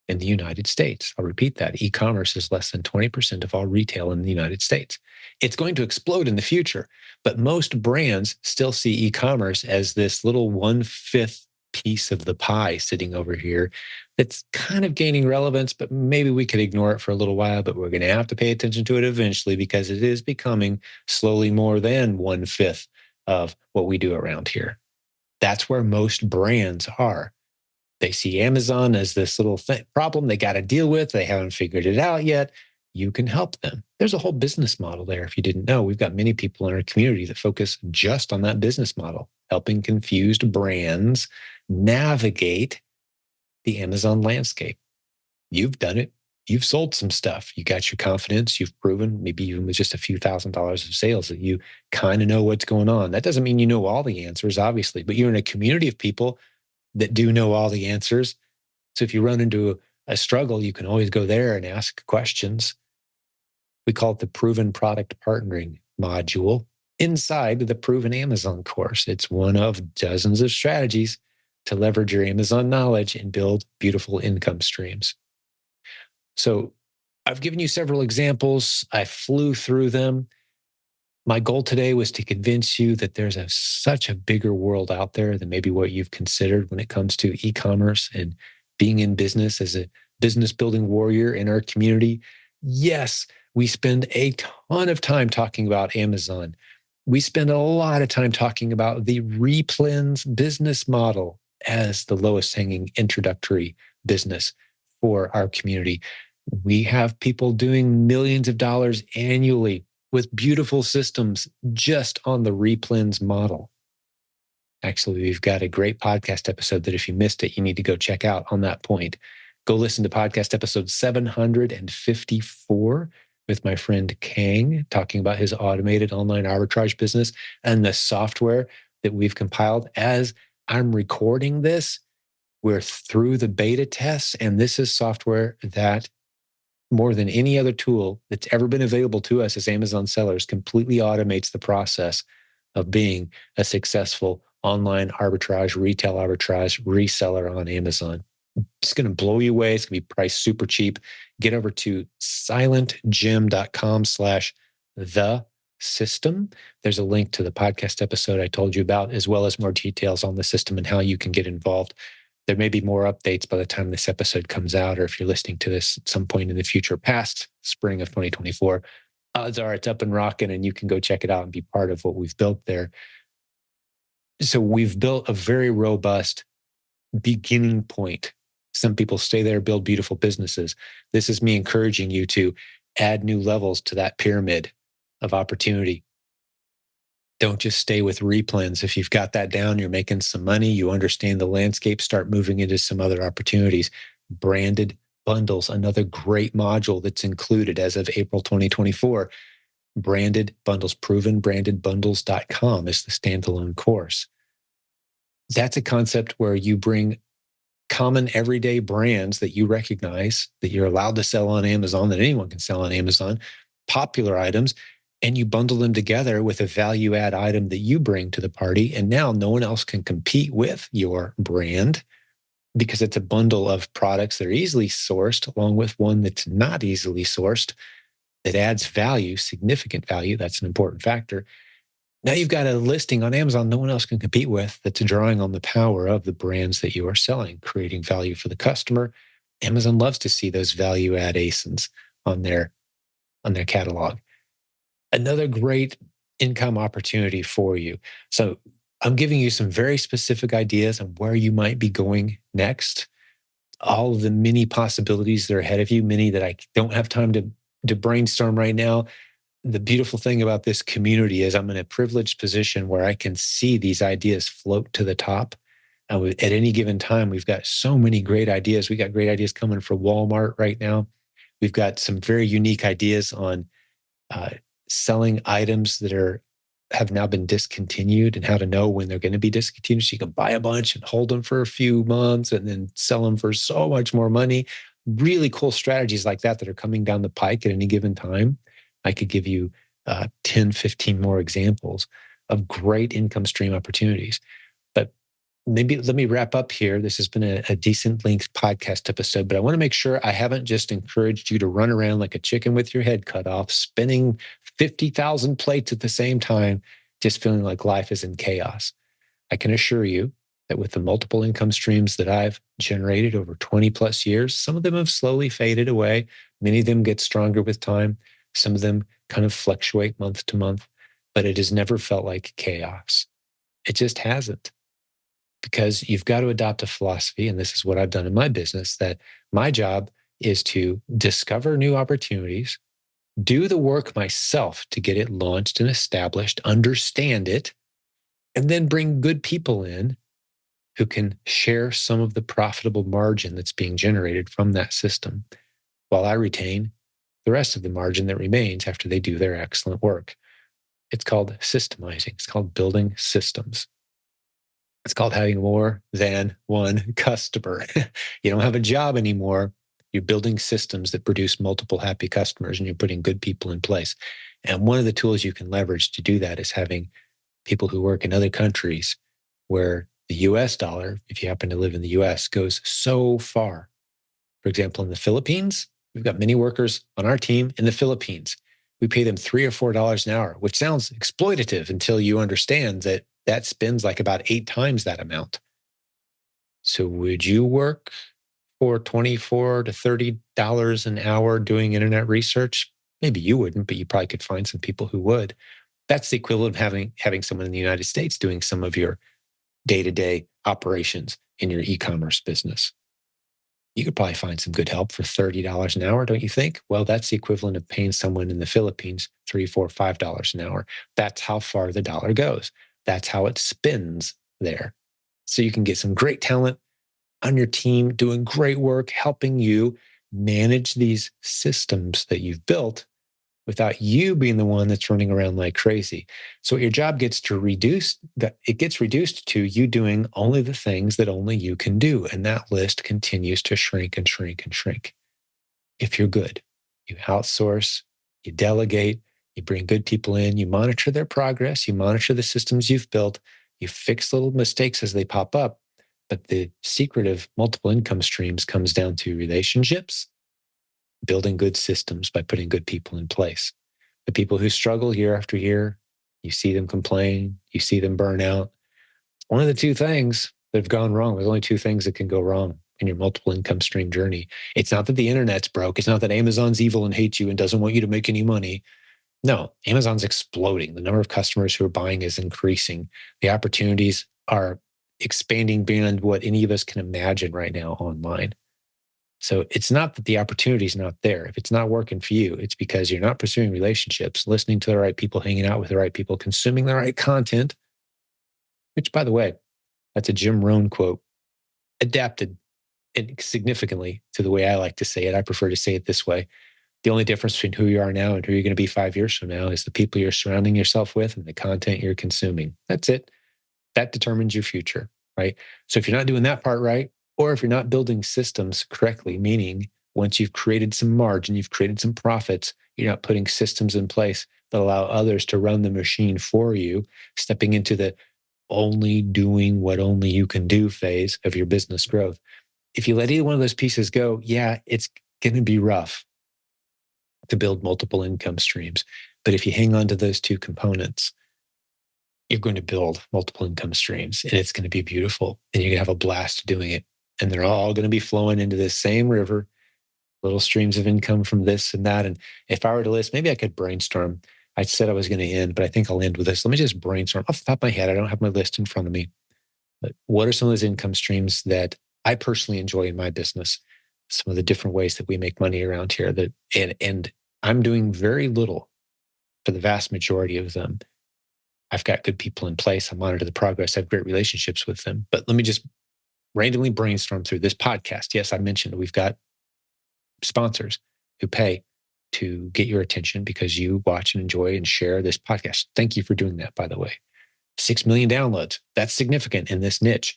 in the United States. I'll repeat that. E-commerce is less than 20% of all retail in the United States. It's going to explode in the future, but most brands still see e-commerce as this little 1/5 piece of the pie sitting over here that's kind of gaining relevance, but maybe we could ignore it for a little while, but we're going to have to pay attention to it eventually because it is becoming slowly more than 1/5 of what we do around here. That's where most brands are. They see Amazon as this little problem they got to deal with. They haven't figured it out yet. You can help them. There's a whole business model there. If you didn't know, we've got many people in our community that focus just on that business model, helping confused brands navigate the Amazon landscape. You've done it. You've sold some stuff. You got your confidence. You've proven, maybe even with just a few $1,000s of sales, that you kind of know what's going on. That doesn't mean you know all the answers, obviously, but you're in a community of people that do know all the answers. So if you run into a struggle, you can always go there and ask questions. We call it the Proven Product Partnering module inside the Proven Amazon course. It's one of dozens of strategies to leverage your Amazon knowledge and build beautiful income streams. So I've given you several examples. I flew through them. My goal today was to convince you that there's such a bigger world out there than maybe what you've considered when it comes to e-commerce and being in business as a business building warrior in our community. Yes, we spend a ton of time talking about Amazon. We spend a lot of time talking about the Replens business model as the lowest hanging introductory business for our community. We have people doing millions of dollars annually with beautiful systems just on the Replens model. Actually, we've got a great podcast episode that if you missed it, you need to go check out on that point. Go listen to podcast episode 754 with my friend Kang, talking about his automated online arbitrage business and the software that we've compiled. As I'm recording this, we're through the beta tests, and this is software that more than any other tool that's ever been available to us as Amazon sellers completely automates the process of being a successful online arbitrage, retail arbitrage reseller on Amazon. It's going to blow you away. It's going to be priced super cheap. Get over to silentjim.com/the system. There's a link to the podcast episode I told you about, as well as more details on the system and how you can get involved. There may be more updates by the time this episode comes out, or if you're listening to this at some point in the future, past spring of 2024, odds are it's up and rocking and you can go check it out and be part of what we've built there. So we've built a very robust beginning point. Some people stay there, build beautiful businesses. This is me encouraging you to add new levels to that pyramid of opportunity. Don't just stay with Replens. If you've got that down, you're making some money, you understand the landscape, start moving into some other opportunities. Branded bundles, another great module that's included as of April 2024. Branded bundles, provenbrandedbundles.com is the standalone course. That's a concept where you bring common everyday brands that you recognize, that you're allowed to sell on Amazon, that anyone can sell on Amazon, popular items, and you bundle them together with a value add item that you bring to the party. And now no one else can compete with your brand because it's a bundle of products that are easily sourced along with one that's not easily sourced that adds value, significant value. That's an important factor. Now you've got a listing on Amazon no one else can compete with that's drawing on the power of the brands that you are selling, creating value for the customer. Amazon loves to see those value add ASINs on their catalog. Another great income opportunity for you. So I'm giving you some very specific ideas on where you might be going next. All of the many possibilities that are ahead of you, many that I don't have time to brainstorm right now. the beautiful thing about this community is I'm in a privileged position where I can see these ideas float to the top. At any given time, we've got so many great ideas. We got great ideas coming for Walmart right now. We've got some very unique ideas on uh, selling items that have now been discontinued and how to know when they're going to be discontinued. So you can buy a bunch and hold them for a few months and then sell them for so much more money. Really cool strategies like that are coming down the pike at any given time. I could give you 10, 15 more examples of great income stream opportunities. But maybe let me wrap up here. This has been a decent length podcast episode, but I want to make sure I haven't just encouraged you to run around like a chicken with your head cut off, spinning 50,000 plates at the same time, just feeling like life is in chaos. I can assure you that with the multiple income streams that I've generated over 20 plus years, some of them have slowly faded away. Many of them get stronger with time. Some of them kind of fluctuate month to month, but it has never felt like chaos. It just hasn't. Because you've got to adopt a philosophy, and this is what I've done in my business, that my job is to discover new opportunities, do the work myself to get it launched and established, understand it, and then bring good people in who can share some of the profitable margin that's being generated from that system, while I retain the rest of the margin that remains after they do their excellent work. It's called systemizing. It's called building systems. It's called having more than one customer. You don't have a job anymore. You're building systems that produce multiple happy customers, and you're putting good people in place. And one of the tools you can leverage to do that is having people who work in other countries where the US dollar, if you happen to live in the US, goes so far. For example, in the Philippines, we've got many workers on our team in the Philippines. We pay them $3 or $4 an hour, which sounds exploitative until you understand that that spends like about 8 times that amount. So would you work for $24 to $30 an hour doing internet research? Maybe you wouldn't, but you probably could find some people who would. That's the equivalent of having someone in the United States doing some of your day-to-day operations in your e-commerce business. You could probably find some good help for $30 an hour, don't you think? Well, that's the equivalent of paying someone in the Philippines $3, $4, $5 an hour. That's how far the dollar goes. That's how it spins there. So you can get some great talent on your team doing great work, helping you manage these systems that you've built without you being the one that's running around like crazy. So your job gets reduced to you doing only the things that only you can do. And that list continues to shrink and shrink and shrink. If you're good, you outsource, you delegate, you bring good people in, you monitor their progress, you monitor the systems you've built, you fix little mistakes as they pop up. But the secret of multiple income streams comes down to relationships, building good systems by putting good people in place. The people who struggle year after year, you see them complain, you see them burn out. One of the two things that have gone wrong, there's only two things that can go wrong in your multiple income stream journey. It's not that the internet's broke. It's not that Amazon's evil and hates you and doesn't want you to make any money. No, Amazon's exploding. The number of customers who are buying is increasing. The opportunities are expanding beyond what any of us can imagine right now online. So it's not that the opportunity is not there. If it's not working for you, it's because you're not pursuing relationships, listening to the right people, hanging out with the right people, consuming the right content, which, by the way, that's a Jim Rohn quote, adapted significantly to the way I like to say it. I prefer to say it this way. The only difference between who you are now and who you're going to be 5 years from now is the people you're surrounding yourself with and the content you're consuming. That's it. That determines your future, right? So if you're not doing that part right, or if you're not building systems correctly, meaning once you've created some margin, you've created some profits, you're not putting systems in place that allow others to run the machine for you, stepping into the only doing what only you can do phase of your business growth. If you let either one of those pieces go, yeah, it's going to be rough to build multiple income streams. But if you hang on to those two components, you're going to build multiple income streams and it's going to be beautiful and you're going to have a blast doing it. And they're all going to be flowing into this same river, little streams of income from this and that. And if I were to list, maybe I could brainstorm. I said I was going to end, but I think I'll end with this. Let me just brainstorm off the top of my head. I don't have my list in front of me. But what are some of those income streams that I personally enjoy in my business? Some of the different ways that we make money around here and I'm doing very little for the vast majority of them, I've got good people in place. I monitor the progress. I have great relationships with them. But let me just randomly brainstorm through this podcast. Yes, I mentioned we've got sponsors who pay to get your attention because you watch and enjoy and share this podcast. Thank you for doing that, by the way. 6 million downloads. That's significant in this niche.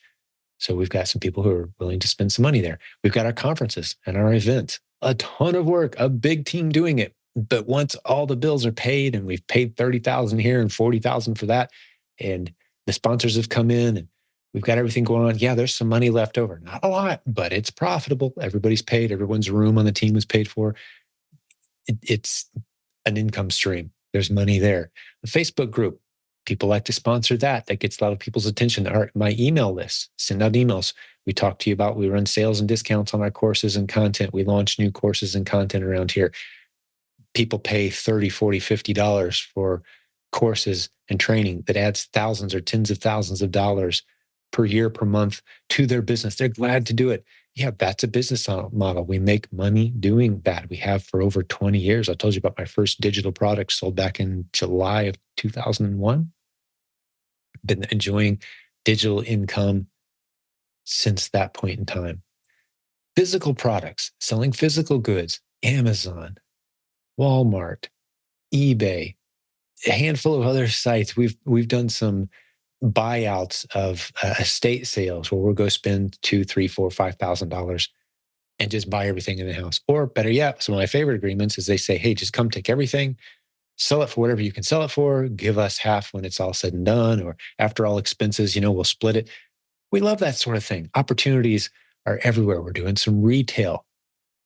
So we've got some people who are willing to spend some money there. We've got our conferences and our events, a ton of work, a big team doing it. But once all the bills are paid and we've paid 30,000 here and 40,000 for that, and the sponsors have come in and we've got everything going on. Yeah, there's some money left over. Not a lot, but it's profitable. Everybody's paid. Everyone's room on the team is paid for. It's an income stream. There's money there. The Facebook group, people like to sponsor that. That gets a lot of people's attention. My email list, send out emails. We talk to you about, we run sales and discounts on our courses and content. We launch new courses and content around here. People pay $30, $40, $50 for courses and training that adds thousands or tens of thousands of dollars per year, per month to their business. They're glad to do it. Yeah, that's a business model. We make money doing that. We have for over 20 years. I told you about my first digital product sold back in July of 2001. Been enjoying digital income since that point in time. Physical products, selling physical goods, Amazon, Walmart, eBay, a handful of other sites. We've done some buyouts of estate sales where we'll go spend $2,000, $3,000, $4,000, $5,000 and just buy everything in the house. Or better yet, some of my favorite agreements is they say, hey, just come take everything, sell it for whatever you can sell it for, give us half when it's all said and done, or after all expenses, we'll split it. We love that sort of thing. Opportunities are everywhere. We're doing some retail,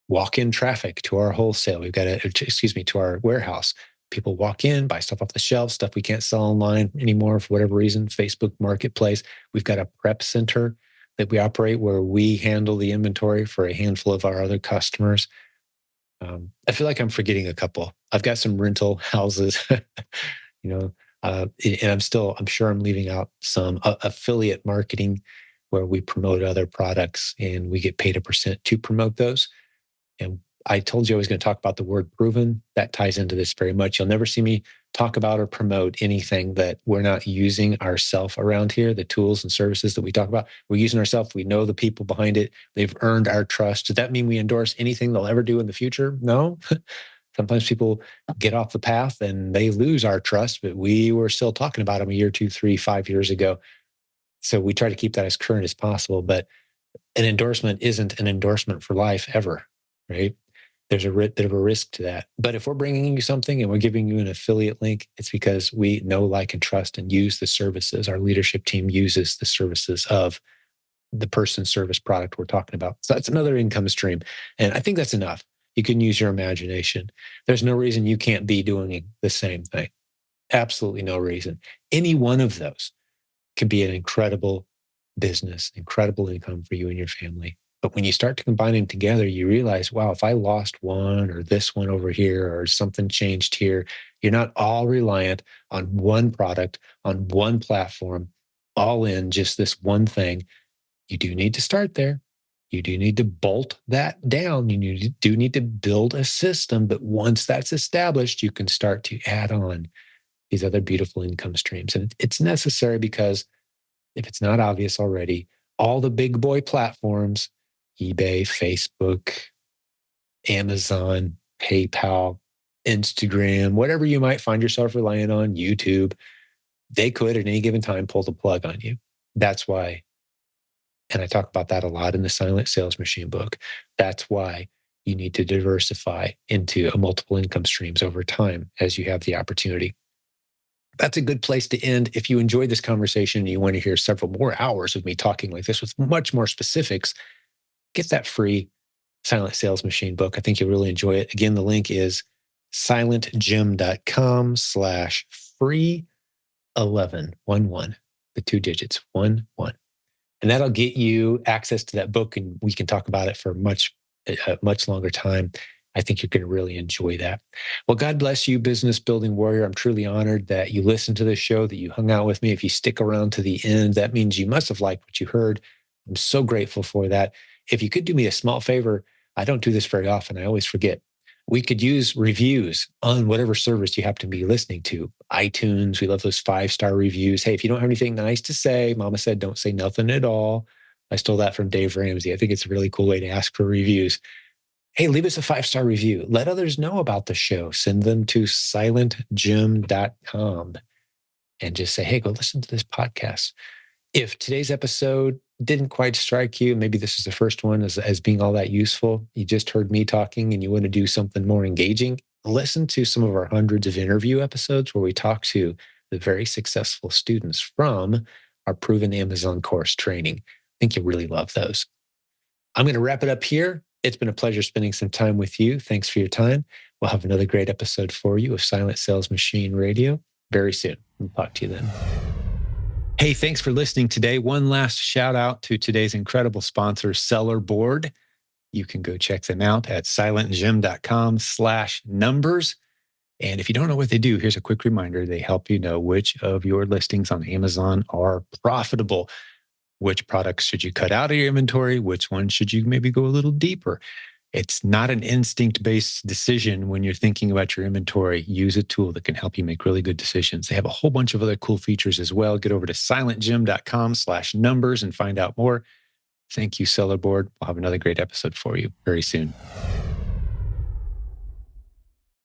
walk-in traffic to our wholesale. To our warehouse. People walk in, buy stuff off the shelf, stuff we can't sell online anymore for whatever reason, Facebook Marketplace. We've got a prep center that we operate where we handle the inventory for a handful of our other customers. I feel like I'm forgetting a couple. I've got some rental houses, and I'm sure I'm leaving out some affiliate marketing where we promote other products and we get paid a percent to promote those. And I told you I was going to talk about the word proven. That ties into this very much. You'll never see me talk about or promote anything that we're not using ourselves around here, the tools and services that we talk about. We're using ourselves. We know the people behind it. They've earned our trust. Does that mean we endorse anything they'll ever do in the future? No. Sometimes people get off the path and they lose our trust, but we were still talking about them a year, 2, 3, 5 years ago. So we try to keep that as current as possible. But an endorsement isn't an endorsement for life ever, right? There's a bit of a risk to that. But if we're bringing you something and we're giving you an affiliate link, it's because we know, like, and trust and use the services. Our leadership team uses the services of the person, service, product we're talking about. So that's another income stream. And I think that's enough. You can use your imagination. There's no reason you can't be doing the same thing. Absolutely no reason. Any one of those can be an incredible business, incredible income for you and your family. But when you start to combine them together, you realize, wow, if I lost one or this one over here or something changed here, you're not all reliant on one product, on one platform, all in just this one thing. You do need to start there. You do need to bolt that down. You do need to build a system. But once that's established, you can start to add on these other beautiful income streams. And it's necessary because if it's not obvious already, all the big boy platforms, eBay, Facebook, Amazon, PayPal, Instagram, whatever you might find yourself relying on, YouTube, they could at any given time pull the plug on you. That's why, and I talk about that a lot in the Silent Sales Machine book, that's why you need to diversify into multiple income streams over time as you have the opportunity. That's a good place to end. If you enjoyed this conversation and you want to hear several more hours of me talking like this with much more specifics, get that free Silent Sales Machine book. I think you'll really enjoy it. Again, the link is silentjimdotcom/free11, the 2 digits, 11. And that'll get you access to that book, and we can talk about it for a much longer time. I think you're going to really enjoy that. Well, God bless you, business building warrior. I'm truly honored that you listened to this show, that you hung out with me. If you stick around to the end, that means you must have liked what you heard. I'm so grateful for that. If you could do me a small favor, I don't do this very often. I always forget. We could use reviews on whatever service you happen to be listening to. iTunes, we love those 5-star reviews. Hey, if you don't have anything nice to say, Mama said, don't say nothing at all. I stole that from Dave Ramsey. I think it's a really cool way to ask for reviews. Hey, leave us a 5-star review. Let others know about the show. Send them to silentjimdotcom and just say, hey, go listen to this podcast. If today's episode didn't quite strike you, maybe this is the first one as being all that useful, you just heard me talking and you want to do something more engaging, listen to some of our hundreds of interview episodes where we talk to the very successful students from our proven Amazon course training. I think you'll really love those. I'm going to wrap it up here. It's been a pleasure spending some time with you. Thanks for your time. We'll have another great episode for you of Silent Sales Machine Radio very soon. We'll talk to you then. Hey, thanks for listening today. One last shout out to today's incredible sponsor, Seller Board. You can go check them out at silentjim.com/numbers. And if you don't know what they do, here's a quick reminder. They help you know which of your listings on Amazon are profitable. Which products should you cut out of your inventory? Which ones should you maybe go a little deeper? It's not an instinct-based decision when you're thinking about your inventory. Use a tool that can help you make really good decisions. They have a whole bunch of other cool features as well. Get over to silentjim.com/numbers and find out more. Thank you, Seller Board. We'll have another great episode for you very soon.